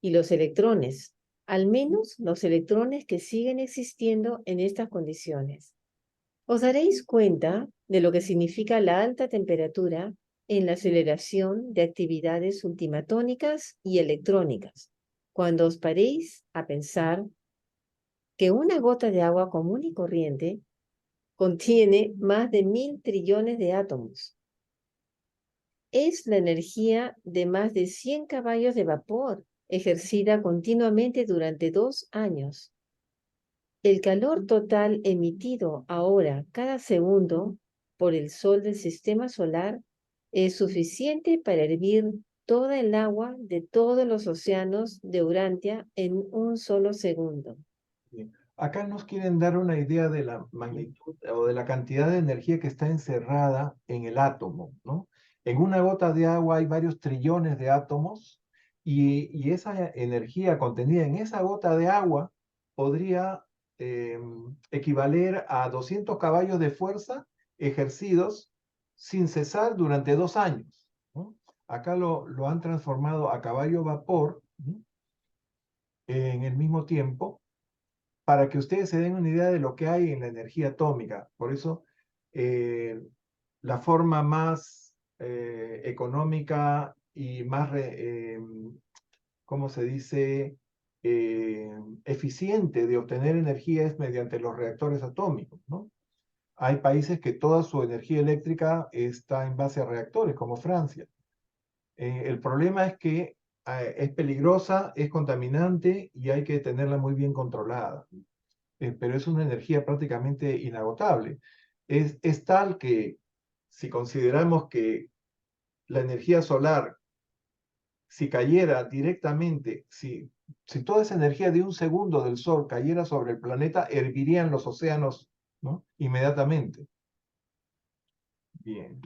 y los electrones, al menos los electrones que siguen existiendo en estas condiciones. Os daréis cuenta de lo que significa la alta temperatura en la aceleración de actividades ultimatónicas y electrónicas, cuando os paréis a pensar que una gota de agua común y corriente contiene más de 1.000 trillones de átomos. Es la energía de más de 100 caballos de vapor ejercida continuamente durante 2 años. El calor total emitido ahora cada segundo por el sol del sistema solar es suficiente para hervir toda el agua de todos los océanos de Urantia en un solo segundo. Bien. Acá nos quieren dar una idea de la magnitud o de la cantidad de energía que está encerrada en el átomo, ¿no? En una gota de agua hay varios trillones de átomos y esa energía contenida en esa gota de agua podría equivaler a 200 caballos de fuerza ejercidos sin cesar durante 2 años, ¿no? Acá lo han transformado a caballo vapor, ¿no? En el mismo tiempo, para que ustedes se den una idea de lo que hay en la energía atómica. Por eso, la forma más económica y más, ¿cómo se dice?, eficiente de obtener energía es mediante los reactores atómicos, ¿no? Hay países que toda su energía eléctrica está en base a reactores, como Francia. El problema es que es peligrosa, es contaminante y hay que tenerla muy bien controlada. Pero es una energía prácticamente inagotable. Es tal que si consideramos que la energía solar, si cayera directamente, si si toda esa energía de un segundo del Sol cayera sobre el planeta, hervirían los océanos, ¿no? Inmediatamente. Bien.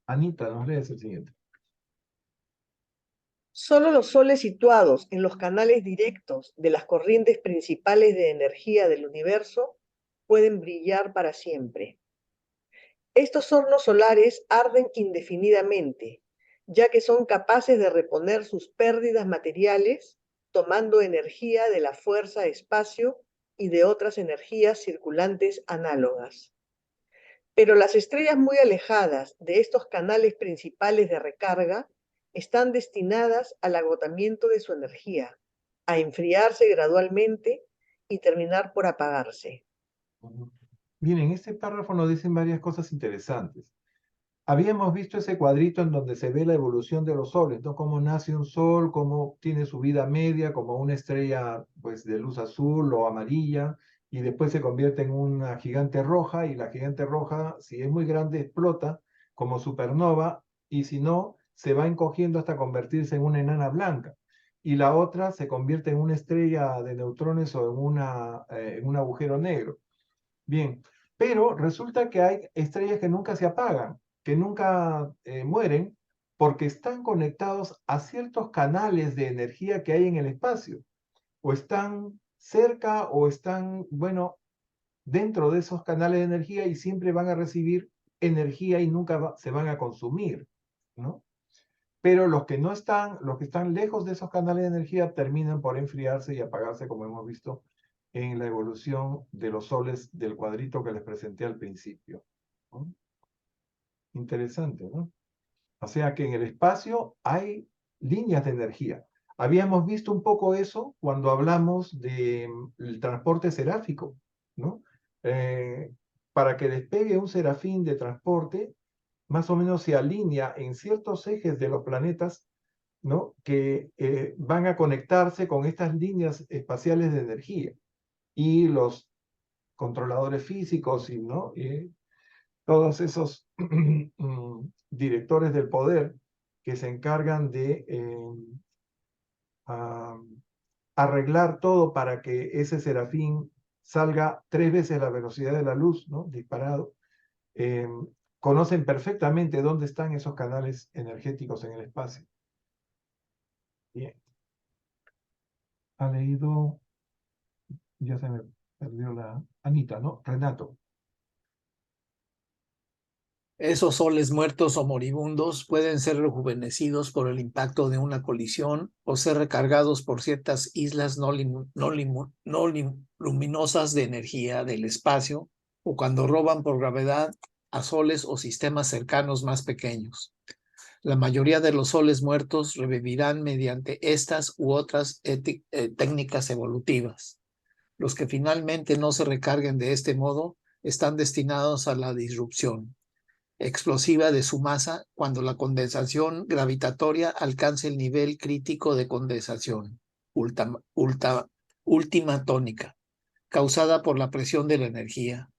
Anita, nos lees el siguiente. Solo los soles situados en los canales directos de las corrientes principales de energía del universo pueden brillar para siempre. Estos hornos solares arden indefinidamente, ya que son capaces de reponer sus pérdidas materiales, tomando energía de la fuerza-espacio y de otras energías circulantes análogas. Pero las estrellas muy alejadas de estos canales principales de recarga están destinadas al agotamiento de su energía, a enfriarse gradualmente y terminar por apagarse. Bien, en este párrafo nos dicen varias cosas interesantes. Habíamos visto ese cuadrito en donde se ve la evolución de los soles, ¿no? Cómo nace un sol, cómo tiene su vida media, como una estrella pues, de luz azul o amarilla, y después se convierte en una gigante roja, y la gigante roja, si es muy grande, explota como supernova, y si no, se va encogiendo hasta convertirse en una enana blanca. Y la otra se convierte en una estrella de neutrones o en un agujero negro. Bien, pero resulta que hay estrellas que nunca se apagan, que nunca mueren, porque están conectados a ciertos canales de energía que hay en el espacio, o están cerca o están, bueno, dentro de esos canales de energía y siempre van a recibir energía y nunca se van a consumir, ¿no? Pero los que no están, los que están lejos de esos canales de energía terminan por enfriarse y apagarse, como hemos visto en la evolución de los soles del cuadrito que les presenté al principio, ¿no? Interesante, ¿no? O sea que en el espacio hay líneas de energía. Habíamos visto un poco eso cuando hablamos del transporte seráfico, ¿no? Para que despegue un serafín de transporte, más o menos se alinea en ciertos ejes de los planetas, ¿no? Que van a conectarse con estas líneas espaciales de energía. Y los controladores físicos y, ¿no? Todos esos directores del poder que se encargan de arreglar todo para que ese serafín salga 3 veces la velocidad de la luz, ¿no? Disparado. eh, Conocen perfectamente dónde están esos canales energéticos en el espacio. Bien. Ha leído, ya se me perdió la Anita, ¿no? Renato. Esos soles muertos o moribundos pueden ser rejuvenecidos por el impacto de una colisión o ser recargados por ciertas islas luminosas de energía del espacio o cuando roban por gravedad a soles o sistemas cercanos más pequeños. La mayoría de los soles muertos revivirán mediante estas u otras técnicas evolutivas. Los que finalmente no se recarguen de este modo están destinados a la disrupción explosiva de su masa cuando la condensación gravitatoria alcance el nivel crítico de condensación, última tónica, causada por la presión de la energía.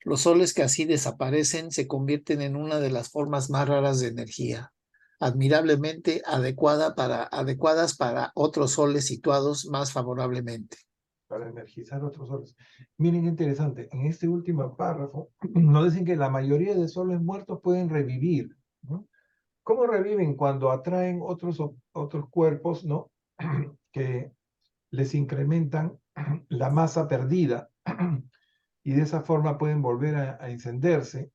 Los soles que así desaparecen se convierten en una de las formas más raras de energía, admirablemente adecuadas para otros soles situados más favorablemente. Para energizar otros soles. Miren qué interesante, en este último párrafo nos dicen que la mayoría de soles muertos pueden revivir, ¿no? ¿Cómo reviven? Cuando atraen otros cuerpos, ¿no? Que les incrementan la masa perdida y de esa forma pueden volver a encenderse.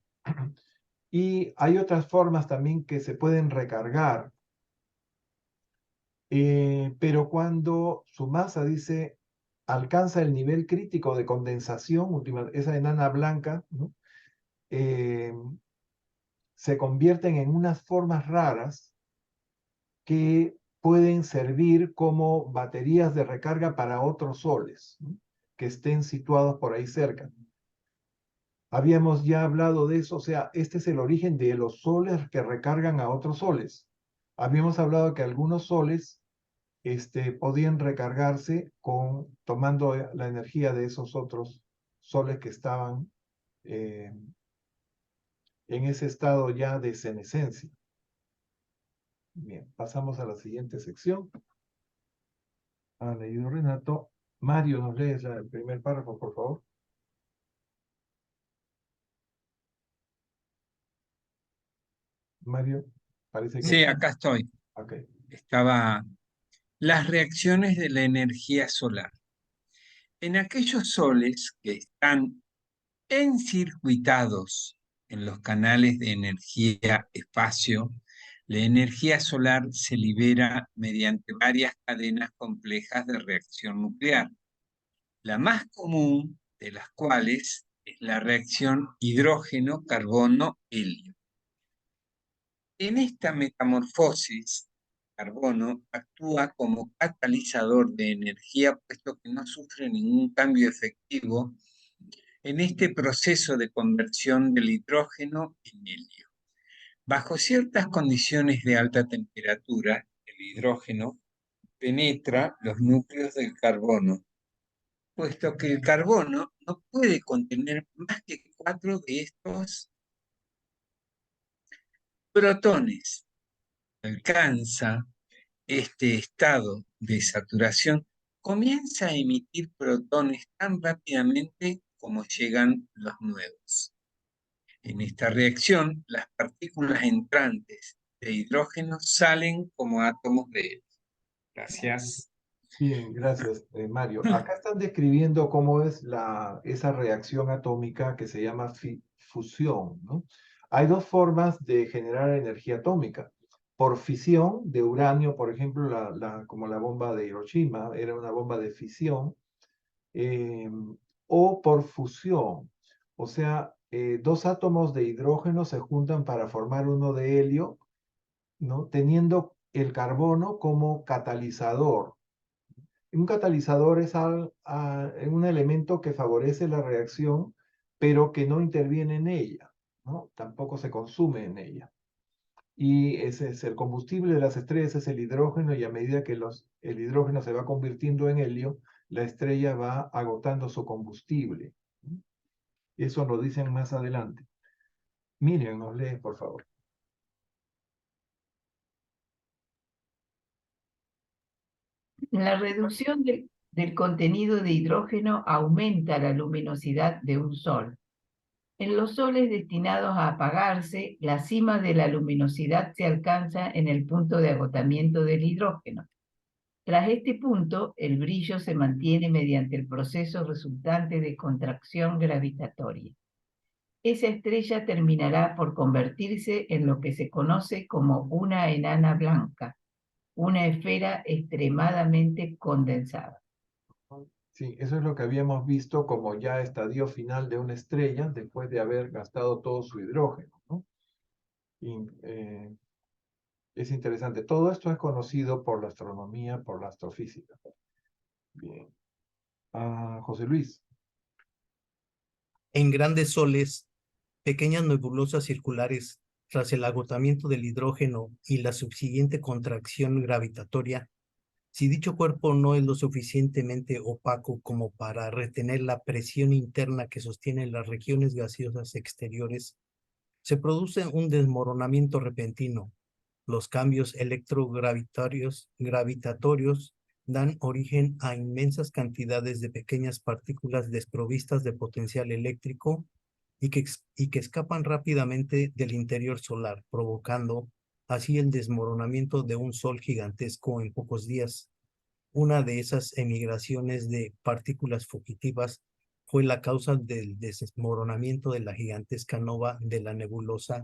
Y hay otras formas también que se pueden recargar, pero cuando su masa, dice, alcanza el nivel crítico de condensación, esa enana blanca, ¿no? Se convierten en unas formas raras que pueden servir como baterías de recarga para otros soles, ¿no? Que estén situados por ahí cerca. Habíamos ya hablado de eso, o sea, este es el origen de los soles que recargan a otros soles. Habíamos hablado que algunos soles podían recargarse tomando la energía de esos otros soles que estaban en ese estado ya de senescencia. Bien, pasamos a la siguiente sección. Ha leído Renato. Mario, ¿nos lees el primer párrafo, por favor? Mario, parece que... Sí, acá estoy. Ok. Estaba las reacciones de la energía solar. En aquellos soles que están encircuitados en los canales de energía-espacio, la energía solar se libera mediante varias cadenas complejas de reacción nuclear, la más común de las cuales es la reacción hidrógeno-carbono-helio. En esta metamorfosis, carbono actúa como catalizador de energía, puesto que no sufre ningún cambio efectivo en este proceso de conversión del hidrógeno en helio. Bajo ciertas condiciones de alta temperatura, el hidrógeno penetra los núcleos del carbono, puesto que el carbono no puede contener más que 4 de estos protones. Alcanza este estado de saturación, comienza a emitir protones tan rápidamente como llegan los nuevos. En esta reacción, las partículas entrantes de hidrógeno salen como átomos de helio. Gracias. Bien, gracias, Mario. Acá están describiendo cómo es esa reacción atómica que se llama fusión, ¿no? Hay dos formas de generar energía atómica. Por fisión de uranio, por ejemplo, como la bomba de Hiroshima, era una bomba de fisión, eh, o por fusión. O sea, dos átomos de hidrógeno se juntan para formar uno de helio, ¿no? Teniendo el carbono como catalizador. Un catalizador es un elemento que favorece la reacción, pero que no interviene en ella, ¿no? Tampoco se consume en ella. Y ese es el combustible de las estrellas, es el hidrógeno, y a medida que el hidrógeno se va convirtiendo en helio, la estrella va agotando su combustible. Eso lo dicen más adelante. Miren, nos lee, por favor. La reducción del contenido de hidrógeno aumenta la luminosidad de un sol. En los soles destinados a apagarse, la cima de la luminosidad se alcanza en el punto de agotamiento del hidrógeno. Tras este punto, el brillo se mantiene mediante el proceso resultante de contracción gravitatoria. Esa estrella terminará por convertirse en lo que se conoce como una enana blanca, una esfera extremadamente condensada. Sí, eso es lo que habíamos visto como ya estadio final de una estrella después de haber gastado todo su hidrógeno, ¿no? Y, es interesante. Todo esto es conocido por la astronomía, por la astrofísica. Bien. José Luis. En grandes soles, pequeñas nebulosas circulares, tras el agotamiento del hidrógeno y la subsiguiente contracción gravitatoria, si dicho cuerpo no es lo suficientemente opaco como para retener la presión interna que sostiene las regiones gaseosas exteriores, se produce un desmoronamiento repentino. Los cambios gravitatorios dan origen a inmensas cantidades de pequeñas partículas desprovistas de potencial eléctrico y que escapan rápidamente del interior solar, provocando así el desmoronamiento de un sol gigantesco en pocos días. Una de esas emigraciones de partículas fugitivas fue la causa del desmoronamiento de la gigantesca nova de la nebulosa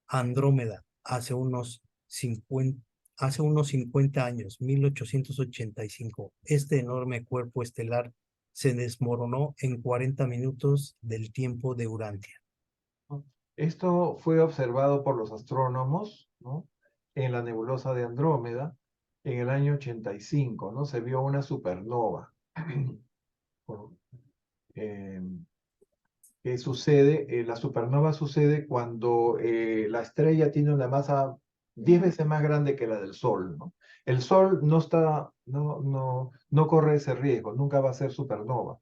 Andrómeda hace unos 50 años, 1885. Este enorme cuerpo estelar se desmoronó en 40 minutos del tiempo de Urantia. Esto fue observado por los astrónomos, ¿no? En la nebulosa de Andrómeda en el año 85, ¿no? Se vio una supernova. ¿Qué sucede? La supernova sucede cuando la estrella tiene una masa 10 veces más grande que la del Sol, ¿no? El Sol no corre ese riesgo, nunca va a ser supernova.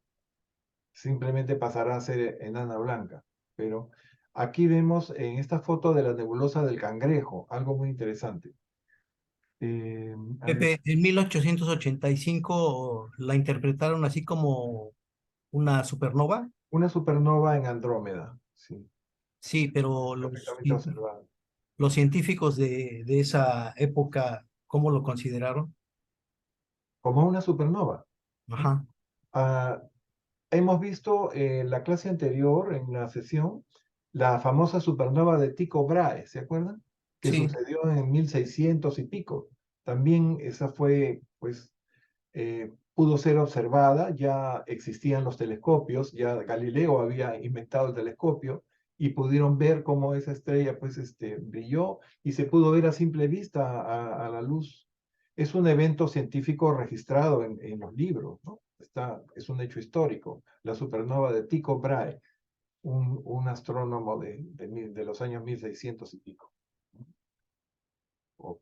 Simplemente pasará a ser enana blanca. Pero aquí vemos en esta foto de la nebulosa del Cangrejo, algo muy interesante. A ver, Pepe, en 1885 la interpretaron así como una supernova. una supernova en Andrómeda, sí, Sí, pero perfectamente observada. los científicos de esa época, ¿cómo lo consideraron? Como una supernova. Ajá, Ah, hemos visto en la clase anterior, en la sesión, la famosa supernova de Tycho Brahe, ¿se acuerdan? Que sí. sucedió en 1600 y pico. También esa fue, pues, pudo ser observada, ya existían los telescopios, ya Galileo había inventado el telescopio y pudieron ver cómo esa estrella, pues, brilló y se pudo ver a simple vista a la luz. Es un evento científico registrado en los libros, ¿no? Es un hecho histórico, la supernova de Tycho Brahe, un astrónomo de los años 1600 y pico. Ok.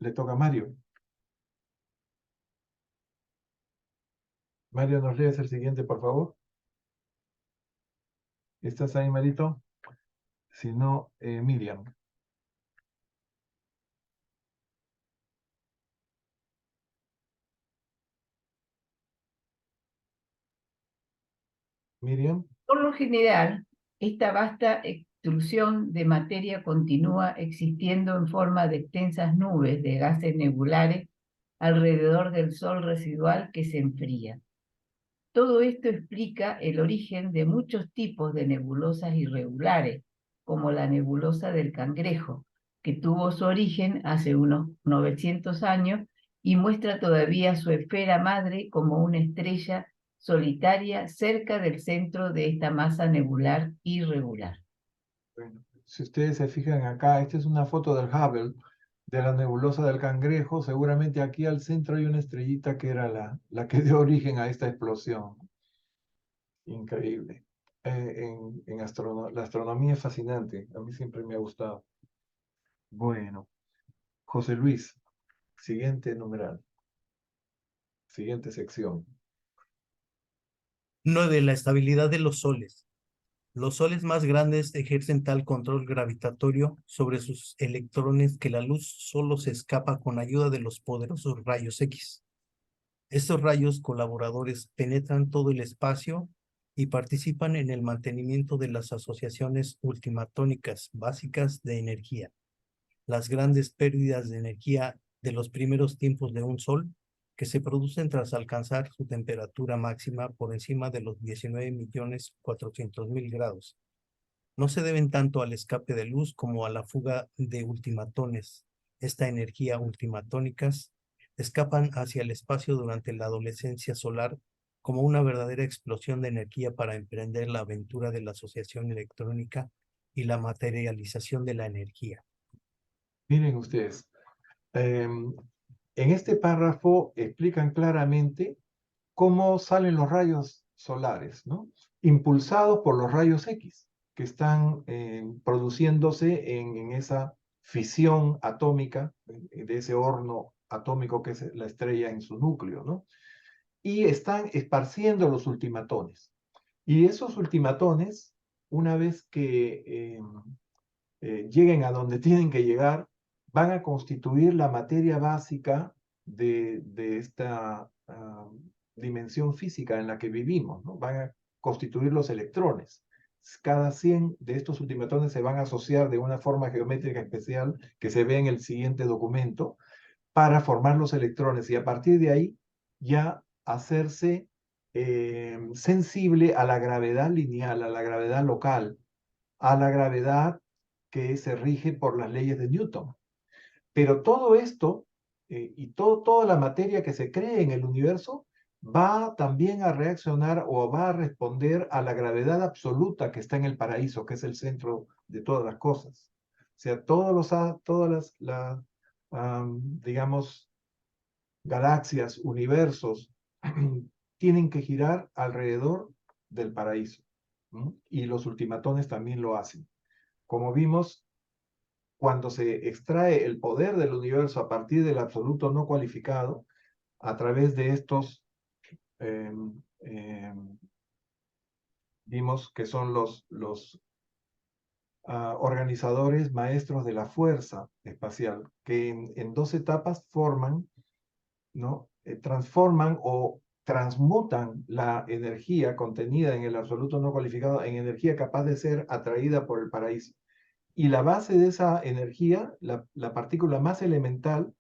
Le toca a Mario. Mario, ¿nos lees el siguiente, por favor? ¿Estás ahí, Marito? Si no, Miriam. Miriam. Por lo general, esta vasta extrusión de materia continúa existiendo en forma de extensas nubes de gases nebulares alrededor del Sol residual que se enfría. Todo esto explica el origen de muchos tipos de nebulosas irregulares, como la nebulosa del Cangrejo, que tuvo su origen hace unos 900 años y muestra todavía su esfera madre como una estrella solitaria cerca del centro de esta masa nebular irregular. Bueno, si ustedes se fijan acá, esta es una foto del Hubble, de la nebulosa del Cangrejo. Seguramente aquí al centro hay una estrellita que era la que dio origen a esta explosión. Increíble. La astronomía es fascinante. A mí siempre me ha gustado. Bueno, José Luis, siguiente numeral, siguiente sección. 9. La estabilidad de los soles. Los soles más grandes ejercen tal control gravitatorio sobre sus electrones que la luz solo se escapa con ayuda de los poderosos rayos X. Estos rayos colaboradores penetran todo el espacio y participan en el mantenimiento de las asociaciones ultimatónicas básicas de energía. Las grandes pérdidas de energía de los primeros tiempos de un sol que se producen tras alcanzar su temperatura máxima por encima de los 19.400.000 grados. No se deben tanto al escape de luz como a la fuga de ultimatones. Esta energía ultimatónicas escapan hacia el espacio durante la adolescencia solar como una verdadera explosión de energía para emprender la aventura de la asociación electrónica y la materialización de la energía. Miren ustedes, en este párrafo explican claramente cómo salen los rayos solares, ¿no? Impulsados por los rayos X, que están produciéndose en esa fisión atómica, de ese horno atómico que es la estrella en su núcleo, ¿no? Y están esparciendo los ultimatones. Y esos ultimatones, una vez que lleguen a donde tienen que llegar, van a constituir la materia básica de esta dimensión física en la que vivimos, ¿no? Van a constituir los electrones. Cada 100 de estos ultimatones se van a asociar de una forma geométrica especial que se ve en el siguiente documento para formar los electrones y a partir de ahí ya hacerse sensible a la gravedad lineal, a la gravedad local, a la gravedad que se rige por las leyes de Newton. Pero todo esto y toda la materia que se cree en el universo va también a reaccionar o va a responder a la gravedad absoluta que está en el paraíso, que es el centro de todas las cosas. O sea, todas digamos, galaxias, universos, tienen que girar alrededor del paraíso. ¿No? Y los ultimatones también lo hacen. Como vimos, cuando se extrae el poder del universo a partir del absoluto no cualificado, a través de estos, eh, eh, vimos que son los organizadores maestros de la fuerza espacial, que en 2 etapas forman, ¿no? Transforman o transmutan la energía contenida en el absoluto no cualificado en energía capaz de ser atraída por el paraíso. Y la base de esa energía, la partícula más elemental,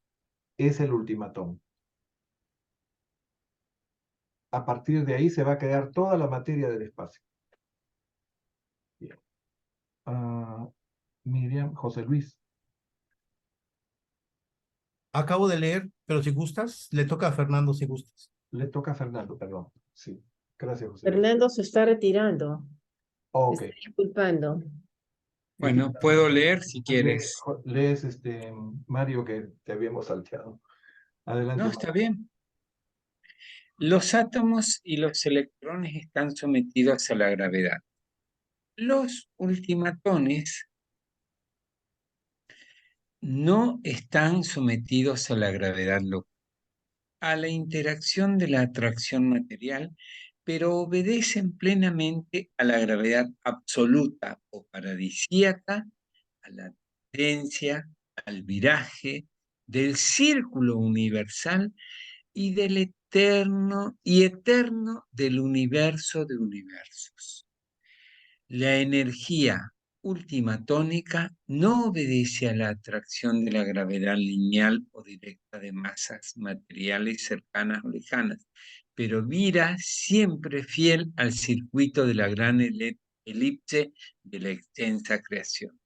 es el ultimatón. A partir de ahí se va a crear toda la materia del espacio. Bien. Miriam, José Luis. Acabo de leer, pero si gustas, le toca a Fernando si gustas. Le toca a Fernando, perdón. Sí. Gracias, José Luis. Fernando se está retirando. Ok. Se está disculpando. Bueno, puedo leer si quieres. Lees, Mario, que te habíamos salteado. Adelante. No, está bien. Los átomos y los electrones están sometidos a la gravedad. Los ultimatones no están sometidos a la gravedad local, a la interacción de la atracción material, pero obedecen plenamente a la gravedad absoluta o paradisíaca, a la tendencia, al viraje del círculo universal y del eterno del universo de universos. La energía ultimatónica no obedece a la atracción de la gravedad lineal o directa de masas materiales cercanas o lejanas, pero vira siempre fiel al circuito de la gran elipse de la extensa creación.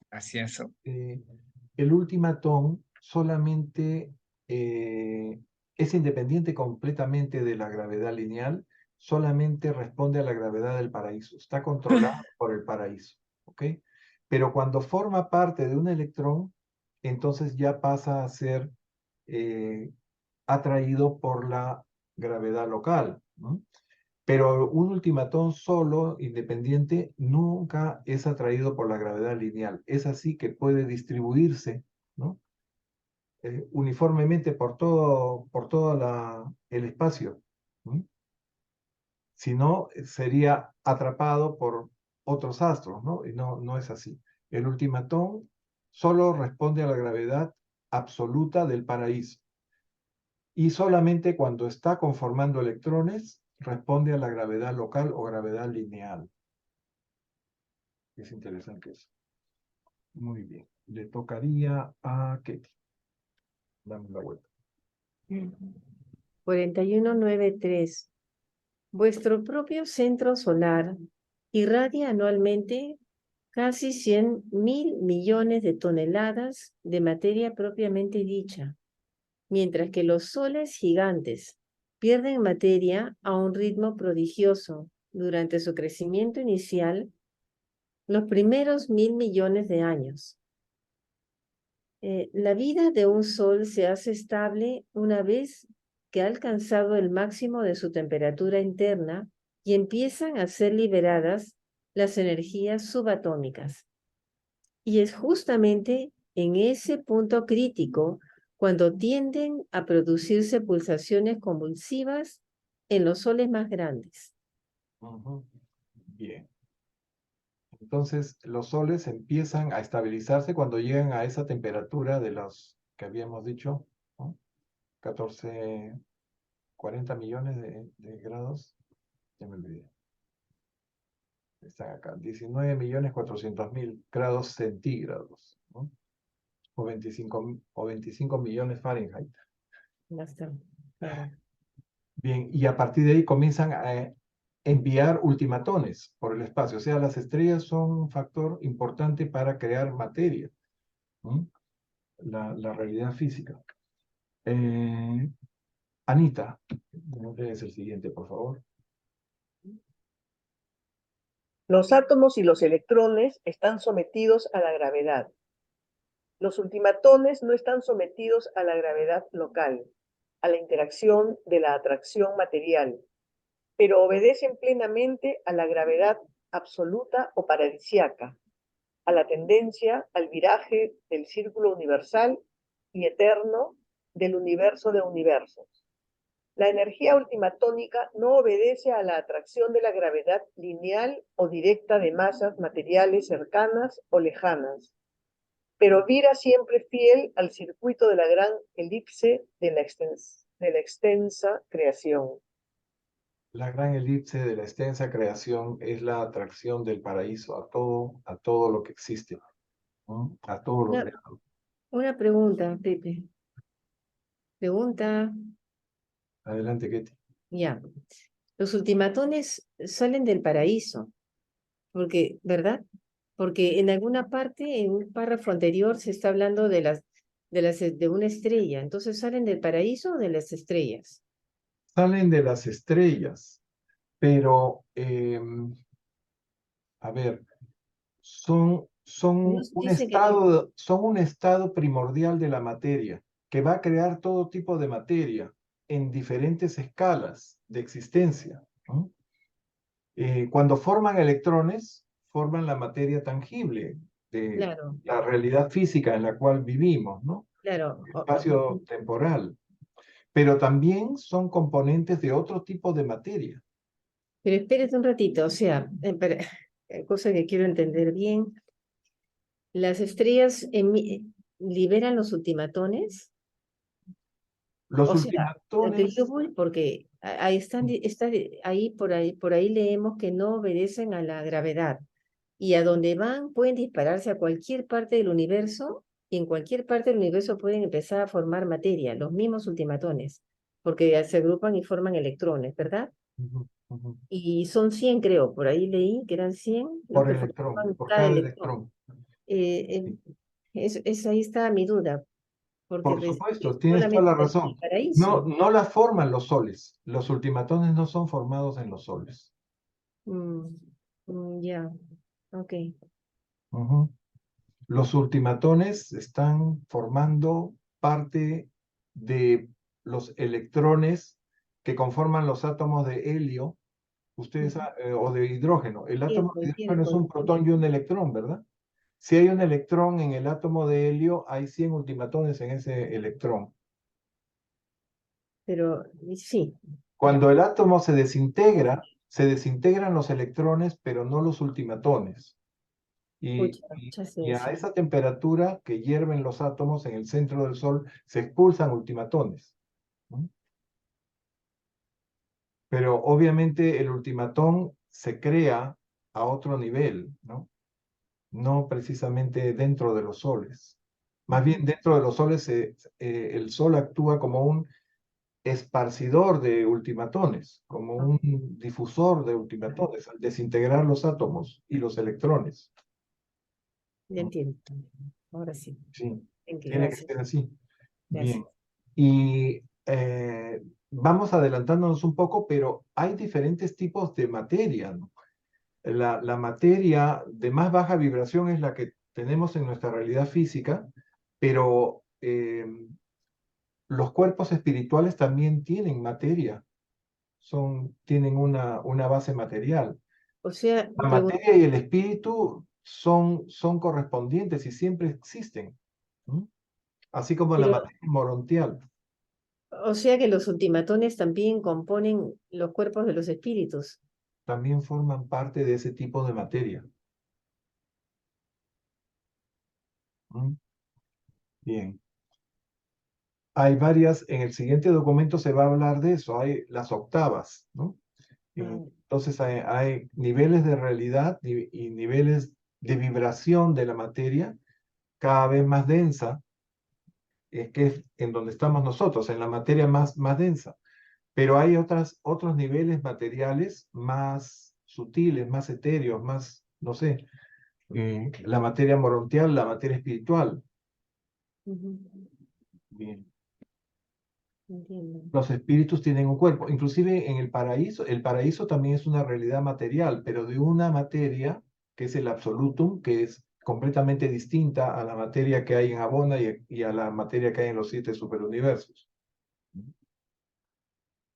Gracias. El ultimatón solamente es independiente completamente de la gravedad lineal, solamente responde a la gravedad del paraíso, está controlado por el paraíso, ¿ok? Pero cuando forma parte de un electrón, entonces ya pasa a ser atraído por la gravedad local, ¿no? Pero un ultimatón solo, independiente, nunca es atraído por la gravedad lineal. Es así que puede distribuirse, ¿no? Uniformemente por todo el espacio. ¿Mm? Si no, sería atrapado por otros astros, ¿no? Y no es así. El ultimatón solo responde a la gravedad absoluta del paraíso. Y solamente cuando está conformando electrones responde a la gravedad local o gravedad lineal. Es interesante eso. Muy bien. Le tocaría a Ketty. Dame la vuelta. 4193. Vuestro propio centro solar irradia anualmente casi 100.000 millones de toneladas de materia propiamente dicha, mientras que los soles gigantes pierden materia a un ritmo prodigioso durante su crecimiento inicial los primeros 1.000 millones de años. La vida de un sol se hace estable una vez que ha alcanzado el máximo de su temperatura interna y empiezan a ser liberadas las energías subatómicas. Y es justamente en ese punto crítico cuando tienden a producirse pulsaciones convulsivas en los soles más grandes. Bien. Entonces, los soles empiezan a estabilizarse cuando llegan a esa temperatura de los que habíamos dicho, ¿no? 40 millones de grados. Ya me olvidé. Están acá. 19.400.000 grados centígrados, ¿no? O 25 millones Fahrenheit. Bastante, claro. Bien, y a partir de ahí comienzan a enviar ultimatones por el espacio. O sea, las estrellas son un factor importante para crear materia, ¿no? La realidad física. Anita, es el siguiente, por favor. Los átomos y los electrones están sometidos a la gravedad. Los ultimatones no están sometidos a la gravedad local, a la interacción de la atracción material, pero obedecen plenamente a la gravedad absoluta o paradisíaca, a la tendencia, al viraje del círculo universal y eterno del universo de universos. La energía ultimatónica no obedece a la atracción de la gravedad lineal o directa de masas materiales cercanas o lejanas, pero vira siempre fiel al circuito de la gran elipse de la extensa creación. La gran elipse de la extensa creación es la atracción del paraíso a todo lo que existe, ¿no? A todo lo Una, creado. una pregunta, Pepe. Pregunta, Adelante, Ketty. ya. Los ultimatones salen del paraíso, porque, ¿verdad? Porque en alguna parte, en un párrafo anterior, se está hablando de una estrella. Entonces, ¿salen del paraíso o de las estrellas? Salen de las estrellas, pero, a ver, Dios dice que son un estado primordial de la materia, que va a crear todo tipo de materia en diferentes escalas de existencia, ¿no? Cuando forman electrones, forman la materia tangible de claro, la realidad física en la cual vivimos, ¿no? claro. Espacio temporal. Pero también son componentes de otro tipo de materia. Pero espérate un ratito, o sea, cosa que quiero entender bien. ¿Las estrellas liberan los ultimatones? Los O sea, lo que yo ultimatones, voy, porque ahí por ahí leemos que no obedecen a la gravedad. Y a donde van pueden dispararse a cualquier parte del universo, y en cualquier parte del universo pueden empezar a formar materia, los mismos ultimatones, porque ya se agrupan y forman electrones, ¿verdad? ujú, ujú, Y son 100, creo, por ahí leí que eran 100 los por que electrón, forman por cada cada electrón. electrón. Sí. Ahí está mi duda, porque Por supuesto, es tienes toda solamente la razón. el No, paraíso. no la forman los soles. Los ultimatones no son formados en los soles. Mm, ya, ok. Ujú. Los ultimatones están formando parte de los electrones que conforman los átomos de helio, o de hidrógeno. El átomo de hidrógeno es un protón y un electrón, ¿verdad? Si hay un electrón en el átomo de helio, hay 100 ultimatones en ese electrón. Pero sí, ya. Cuando el átomo se desintegran los electrones, pero no los ultimatones. Y, Pucha, y- mucha y a ciencia. esa temperatura que hierven los átomos en el centro del Sol, se expulsan ultimatones, ¿no? Pero obviamente el ultimatón se crea a otro nivel, ¿no? No precisamente dentro de los soles. Más bien dentro de los soles el Sol actúa como un esparcidor de ultimatones, como un difusor de ultimatones, al desintegrar los átomos y los electrones, Ya ¿no? entiendo. Ahora sí. Sí, tiene que Gracias, ser así. Bien. gracias. Y vamos adelantándonos un poco, pero hay diferentes tipos de materia, ¿no? La materia de más baja vibración es la que tenemos en nuestra realidad física, pero los cuerpos espirituales también tienen materia, tienen una base material. O sea, La materia y el espíritu son correspondientes y siempre existen, ¿no? Así como la pero, materia morontial. o sea que los ultimatones también componen los cuerpos de los espíritus. También forman parte de ese tipo de materia. ¿Mm? Bien. Hay varias, en el siguiente documento se va a hablar de eso, hay las octavas, ¿no? Ah, Entonces hay niveles de realidad y niveles de vibración de la materia cada vez más densa, que es en donde estamos nosotros, en la materia más densa. Pero hay otros niveles materiales más sutiles, más etéreos, más, no sé, la materia morontial, la materia espiritual. ujú, Bien. entiendo. Los espíritus tienen un cuerpo. Inclusive en el paraíso también es una realidad material, pero de una materia que es el absolutum, que es completamente distinta a la materia que hay en Abona y a la materia que hay en los 7 superuniversos.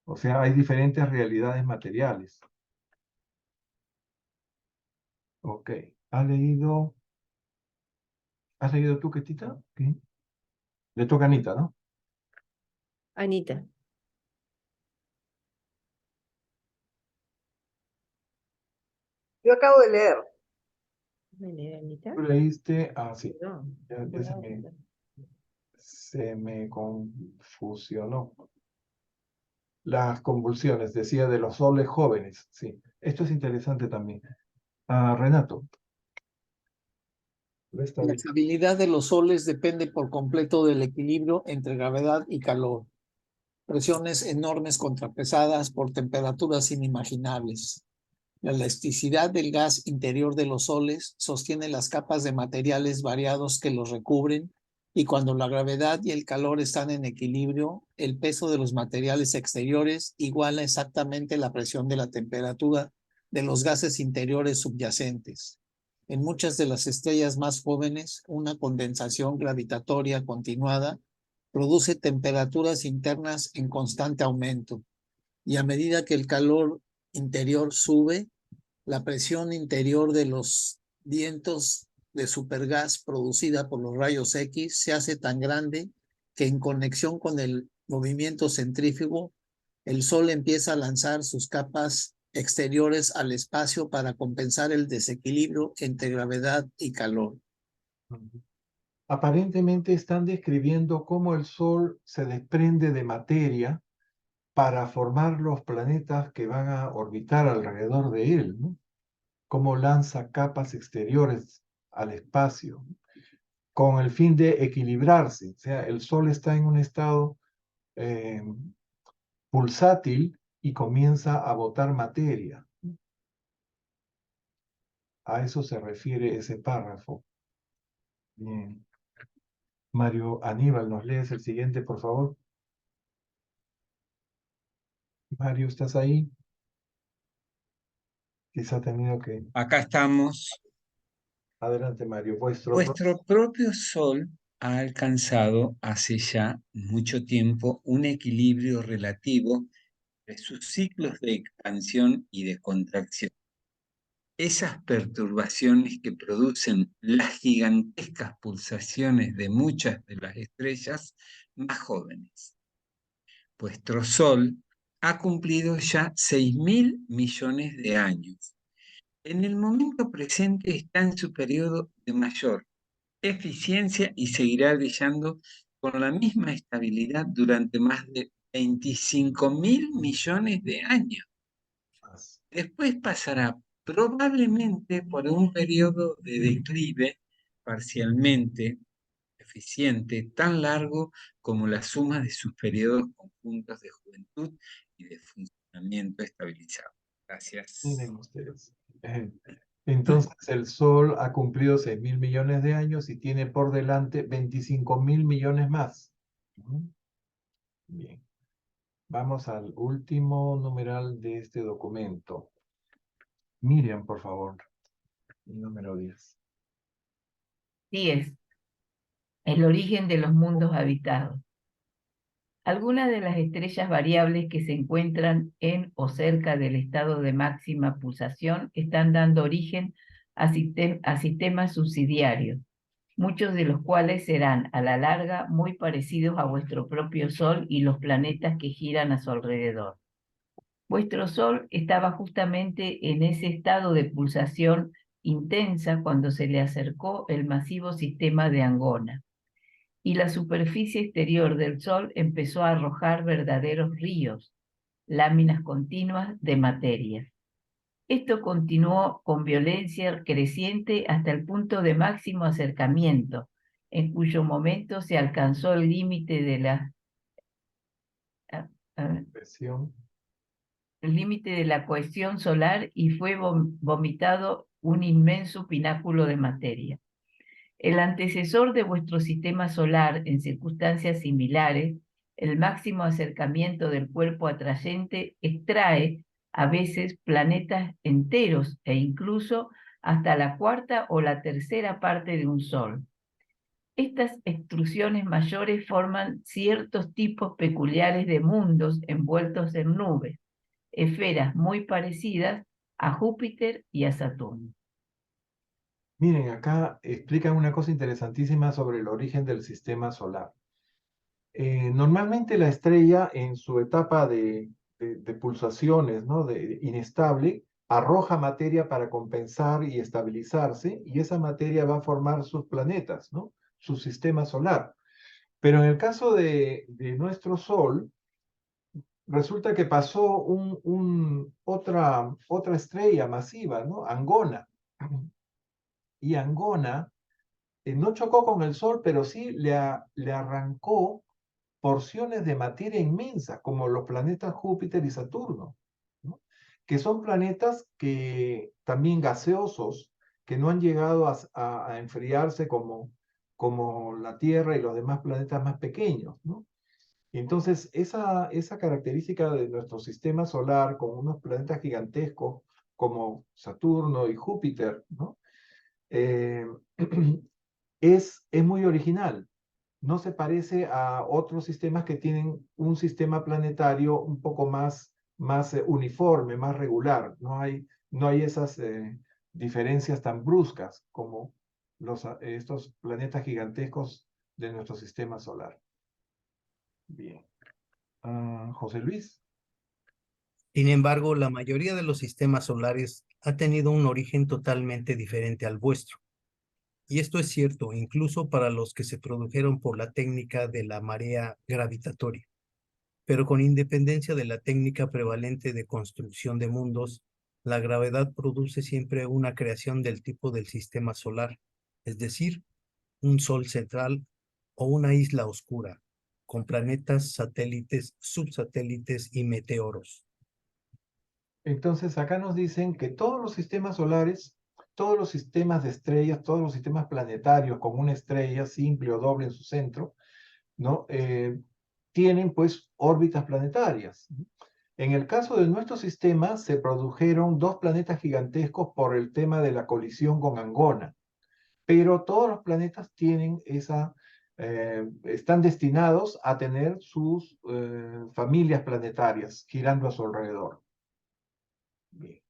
O sea, hay diferentes realidades materiales. Ok. ¿Has leído tú, Ketita? ¿Qué? Le toca a Anita, ¿no? Anita, Yo acabo de leer. ¿Me leí la mitad? ¿Tú leíste? Ah, sí, No. ya se me confusionó. Las convulsiones, decía, de los soles jóvenes, sí. Esto es interesante también. Ah, Renato. Está La bien. estabilidad de los soles depende por completo del equilibrio entre gravedad y calor. Presiones enormes contrapesadas por temperaturas inimaginables. La elasticidad del gas interior de los soles sostiene las capas de materiales variados que los recubren, y cuando la gravedad y el calor están en equilibrio, el peso de los materiales exteriores iguala exactamente la presión de la temperatura de los gases interiores subyacentes. En muchas de las estrellas más jóvenes, una condensación gravitatoria continuada produce temperaturas internas en constante aumento, y a medida que el calor interior sube, la presión interior de los vientos de supergas producida por los rayos X se hace tan grande que, en conexión con el movimiento centrífugo, el Sol empieza a lanzar sus capas exteriores al espacio para compensar el desequilibrio entre gravedad y calor. Aparentemente están describiendo cómo el Sol se desprende de materia para formar los planetas que van a orbitar alrededor de él, ¿no? Cómo lanza capas exteriores al espacio, con el fin de equilibrarse. O sea, el Sol está en un estado pulsátil y comienza a botar materia. A eso se refiere ese párrafo. Bien. Mario Aníbal, ¿nos lees el siguiente, por favor? Mario, ¿estás ahí? Quizá ha tenido que... Acá estamos. Adelante, Mario. Vuestro propio Sol ha alcanzado hace ya mucho tiempo un equilibrio relativo de sus ciclos de expansión y de contracción. Esas perturbaciones que producen las gigantescas pulsaciones de muchas de las estrellas más jóvenes. Vuestro Sol ha cumplido ya 6.000 millones de años. En el momento presente está en su periodo de mayor eficiencia y seguirá brillando con la misma estabilidad durante más de 25.000 millones de años. Después pasará probablemente por un periodo de declive parcialmente eficiente tan largo como la suma de sus periodos conjuntos de juventud y de funcionamiento estabilizado. Gracias. Miren ustedes. Entonces el Sol ha cumplido 6.000 millones de años y tiene por delante 25.000 millones más. Bien. Vamos al último numeral de este documento. Miriam, por favor. Número 10. 10. El origen de los mundos habitados. Algunas de las estrellas variables que se encuentran en o cerca del estado de máxima pulsación están dando origen a sistemas subsidiarios, muchos de los cuales serán a la larga muy parecidos a vuestro propio Sol y los planetas que giran a su alrededor. Vuestro Sol estaba justamente en ese estado de pulsación intensa cuando se le acercó el masivo sistema de Angona, y la superficie exterior del Sol empezó a arrojar verdaderos ríos, láminas continuas de materia. Esto continuó con violencia creciente hasta el punto de máximo acercamiento, en cuyo momento se alcanzó el límite de la Presión. el límite de la cohesión solar y fue vomitado un inmenso pináculo de materia. El antecesor de vuestro sistema solar en circunstancias similares, el máximo acercamiento del cuerpo atrayente, extrae a veces planetas enteros e incluso hasta la cuarta o la tercera parte de un Sol. Estas extrusiones mayores forman ciertos tipos peculiares de mundos envueltos en nubes, esferas muy parecidas a Júpiter y a Saturno. Miren, acá explican una cosa interesantísima sobre el origen del sistema solar. Normalmente la estrella en su etapa de pulsaciones, ¿no? Inestable, arroja materia para compensar y estabilizarse, y esa materia va a formar sus planetas, ¿no? Su sistema solar. Pero en el caso de nuestro Sol, resulta que pasó otra estrella masiva, ¿no? Angona. Y Angona no chocó con el Sol, pero sí le arrancó porciones de materia inmensa, como los planetas Júpiter y Saturno, ¿no? Que son planetas que también gaseosos, que no han llegado a enfriarse como la Tierra y los demás planetas más pequeños, ¿no? Entonces, esa característica de nuestro sistema solar con unos planetas gigantescos como Saturno y Júpiter, ¿no? Eh, es muy original. No se parece a otros sistemas que tienen un sistema planetario un poco más uniforme, más regular. No hay esas diferencias tan bruscas como estos planetas gigantescos de nuestro sistema solar. Bien. José Luis. Sin embargo, la mayoría de los sistemas solares ha tenido un origen totalmente diferente al vuestro. Y esto es cierto incluso para los que se produjeron por la técnica de la marea gravitatoria. Pero con independencia de la técnica prevalente de construcción de mundos, la gravedad produce siempre una creación del tipo del sistema solar, es decir, un sol central o una isla oscura, con planetas, satélites, subsatélites y meteoros. Entonces, acá nos dicen que todos los sistemas solares, todos los sistemas de estrellas, todos los sistemas planetarios con una estrella simple o doble en su centro, ¿no? Tienen pues órbitas planetarias. En el caso de nuestro sistema se produjeron dos planetas gigantescos por el tema de la colisión con Angona, pero todos los planetas tienen están destinados a tener sus familias planetarias girando a su alrededor. Bien.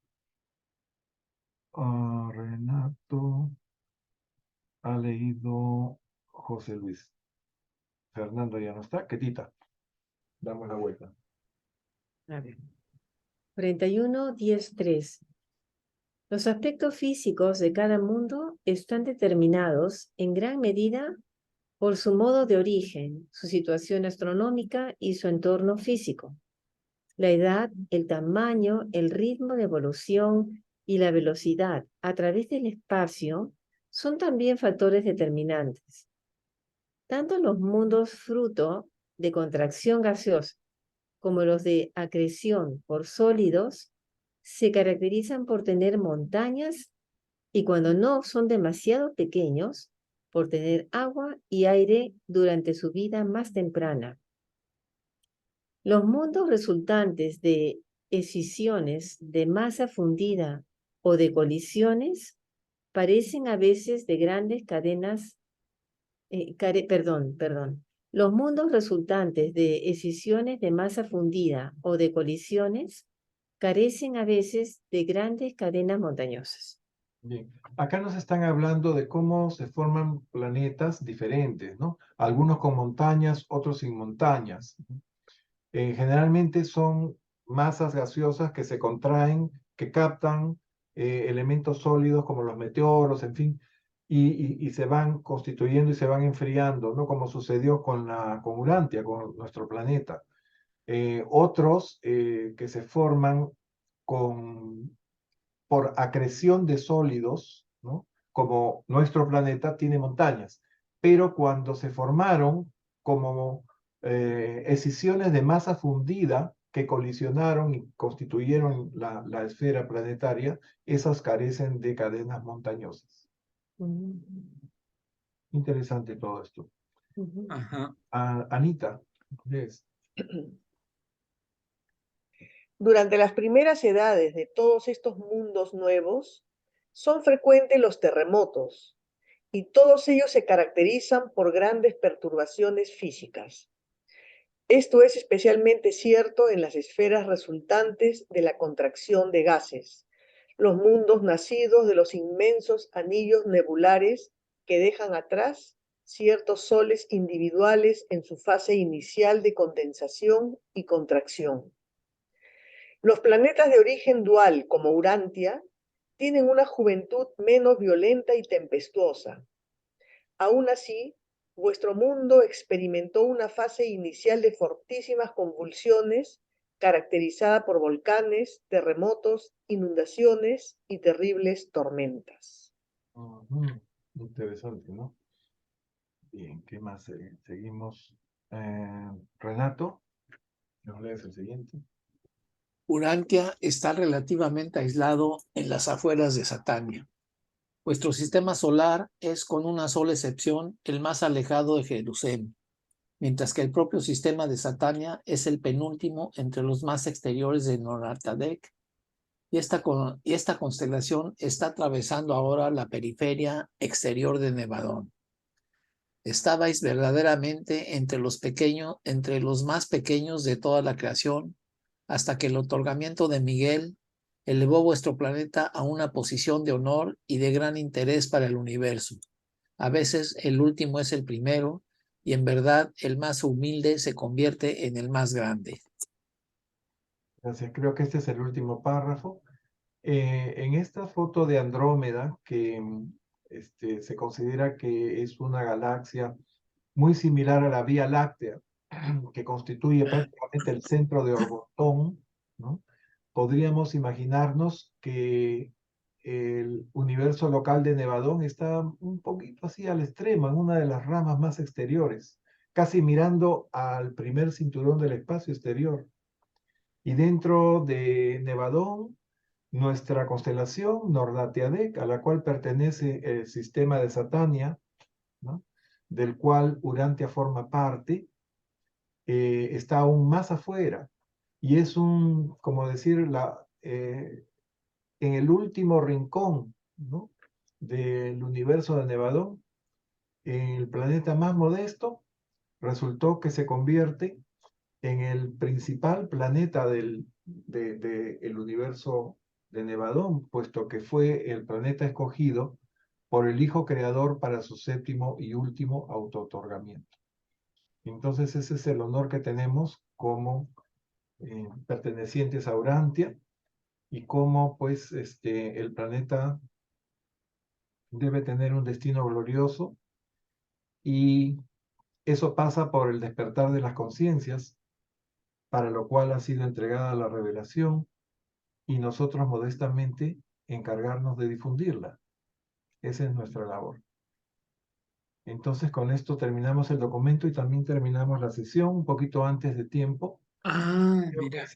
Renato ha leído José Luis. Fernando ya no está. Ketita, damos la vuelta. A ver. 41.10.3. Los aspectos físicos de cada mundo están determinados en gran medida por su modo de origen, su situación astronómica y su entorno físico. La edad, el tamaño, el ritmo de evolución y la velocidad a través del espacio son también factores determinantes. Tanto los mundos fruto de contracción gaseosa como los de acreción por sólidos se caracterizan por tener montañas y cuando no son demasiado pequeños, por tener agua y aire durante su vida más temprana. Los mundos resultantes de escisiones de masa fundida o de colisiones parecen a veces de grandes cadenas, Los mundos resultantes de escisiones de masa fundida o de colisiones carecen a veces de grandes cadenas montañosas. Bien, acá nos están hablando de cómo se forman planetas diferentes, ¿no? Algunos con montañas, otros sin montañas. Generalmente son masas gaseosas que se contraen, que captan elementos sólidos como los meteoros, en fin, y se van constituyendo y se van enfriando, ¿no? Como sucedió con Urantia, con nuestro planeta. Otros que se forman por acreción de sólidos, ¿no? Como nuestro planeta tiene montañas, pero cuando se formaron como escisiones de masa fundida que colisionaron y constituyeron la esfera planetaria, esas carecen de cadenas montañosas. Interesante todo esto. Ajá. Anita, ¿ves? Durante las primeras edades de todos estos mundos nuevos, son frecuentes los terremotos, y todos ellos se caracterizan por grandes perturbaciones físicas. Esto es especialmente cierto en las esferas resultantes de la contracción de gases, los mundos nacidos de los inmensos anillos nebulares que dejan atrás ciertos soles individuales en su fase inicial de condensación y contracción. Los planetas de origen dual, como Urantia, tienen una juventud menos violenta y tempestuosa. Aún así, vuestro mundo experimentó una fase inicial de fortísimas convulsiones, caracterizada por volcanes, terremotos, inundaciones y terribles tormentas. Interesante, ¿no? Bien, ¿qué más? Seguimos. Renato, ¿nos lees el siguiente? Urantia está relativamente aislado en las afueras de Satania. Vuestro sistema solar es, con una sola excepción, el más alejado de Jerusalén, mientras que el propio sistema de Satania es el penúltimo entre los más exteriores de Norartadec, y esta constelación está atravesando ahora la periferia exterior de Nevadón. Estabais verdaderamente entre los más pequeños de toda la creación, hasta que el otorgamiento de Miguel elevó vuestro planeta a una posición de honor y de gran interés para el universo. A veces el último es el primero, y en verdad el más humilde se convierte en el más grande. Gracias, creo que este es el último párrafo. En esta foto de Andrómeda, que se considera que es una galaxia muy similar a la Vía Láctea, que constituye prácticamente el centro de Orbotón, ¿no? Podríamos imaginarnos que el universo local de Nevadón está un poquito así al extremo, en una de las ramas más exteriores, casi mirando al primer cinturón del espacio exterior. Y dentro de Nevadón, nuestra constelación Norartiadec, a la cual pertenece el sistema de Satania, ¿no?, del cual Urantia forma parte, está aún más afuera. Y es como decir, en el último rincón, ¿no?, del universo de Nevadón, el planeta más modesto resultó que se convierte en el principal planeta del universo de Nevadón, puesto que fue el planeta escogido por el Hijo Creador para su séptimo y último auto-otorgamiento. Entonces ese es el honor que tenemos como pertenecientes a Urantia, y cómo pues el planeta debe tener un destino glorioso, y eso pasa por el despertar de las conciencias, para lo cual ha sido entregada la revelación, y nosotros modestamente encargarnos de difundirla. Esa es nuestra labor. Entonces con esto terminamos el documento y también terminamos la sesión un poquito antes de tiempo. Mira.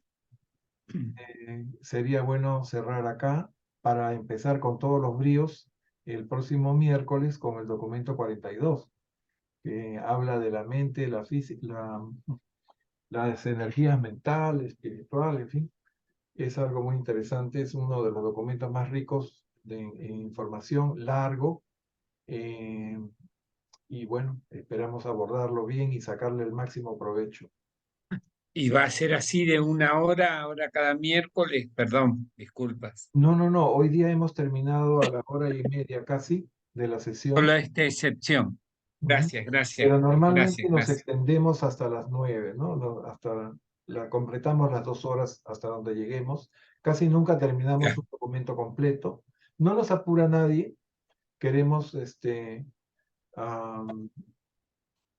Sería bueno cerrar acá para empezar con todos los bríos el próximo miércoles con el documento 42, que habla de la mente, la física, las energías mentales, espirituales, en fin. Es algo muy interesante, es uno de los documentos más ricos en información, largo, y bueno, esperamos abordarlo bien y sacarle el máximo provecho. Y va a ser así de 1 hora, ahora cada miércoles, perdón, disculpas. No, hoy día hemos terminado a la 1:30 casi de la sesión. Solo esta excepción. Gracias, gracias. Pero normalmente Gracias, nos gracias. extendemos hasta las 9, ¿no? Completamos las 2 horas hasta donde lleguemos. Casi nunca terminamos Ya. un documento completo. No nos apura nadie. Queremos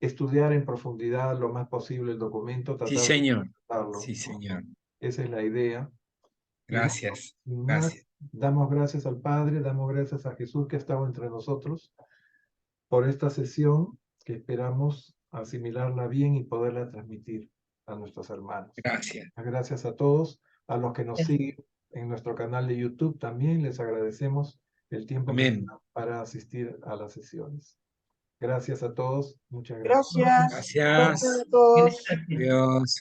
estudiar en profundidad lo más posible el documento, Sí, tratar de señor. interpretarlo, Sí, ¿no? señor. Esa es la idea. Y bueno, Gracias. sin más, Gracias. damos gracias al Padre, damos gracias a Jesús que ha estado entre nosotros por esta sesión, que esperamos asimilarla bien y poderla transmitir a nuestros hermanos. Gracias. Gracias a todos, a los que nos siguen en nuestro canal de YouTube también les agradecemos el tiempo que Amén. dan para asistir a las sesiones. Gracias a todos, muchas gracias. Gracias. Gracias. Gracias a todos. Gracias. Dios.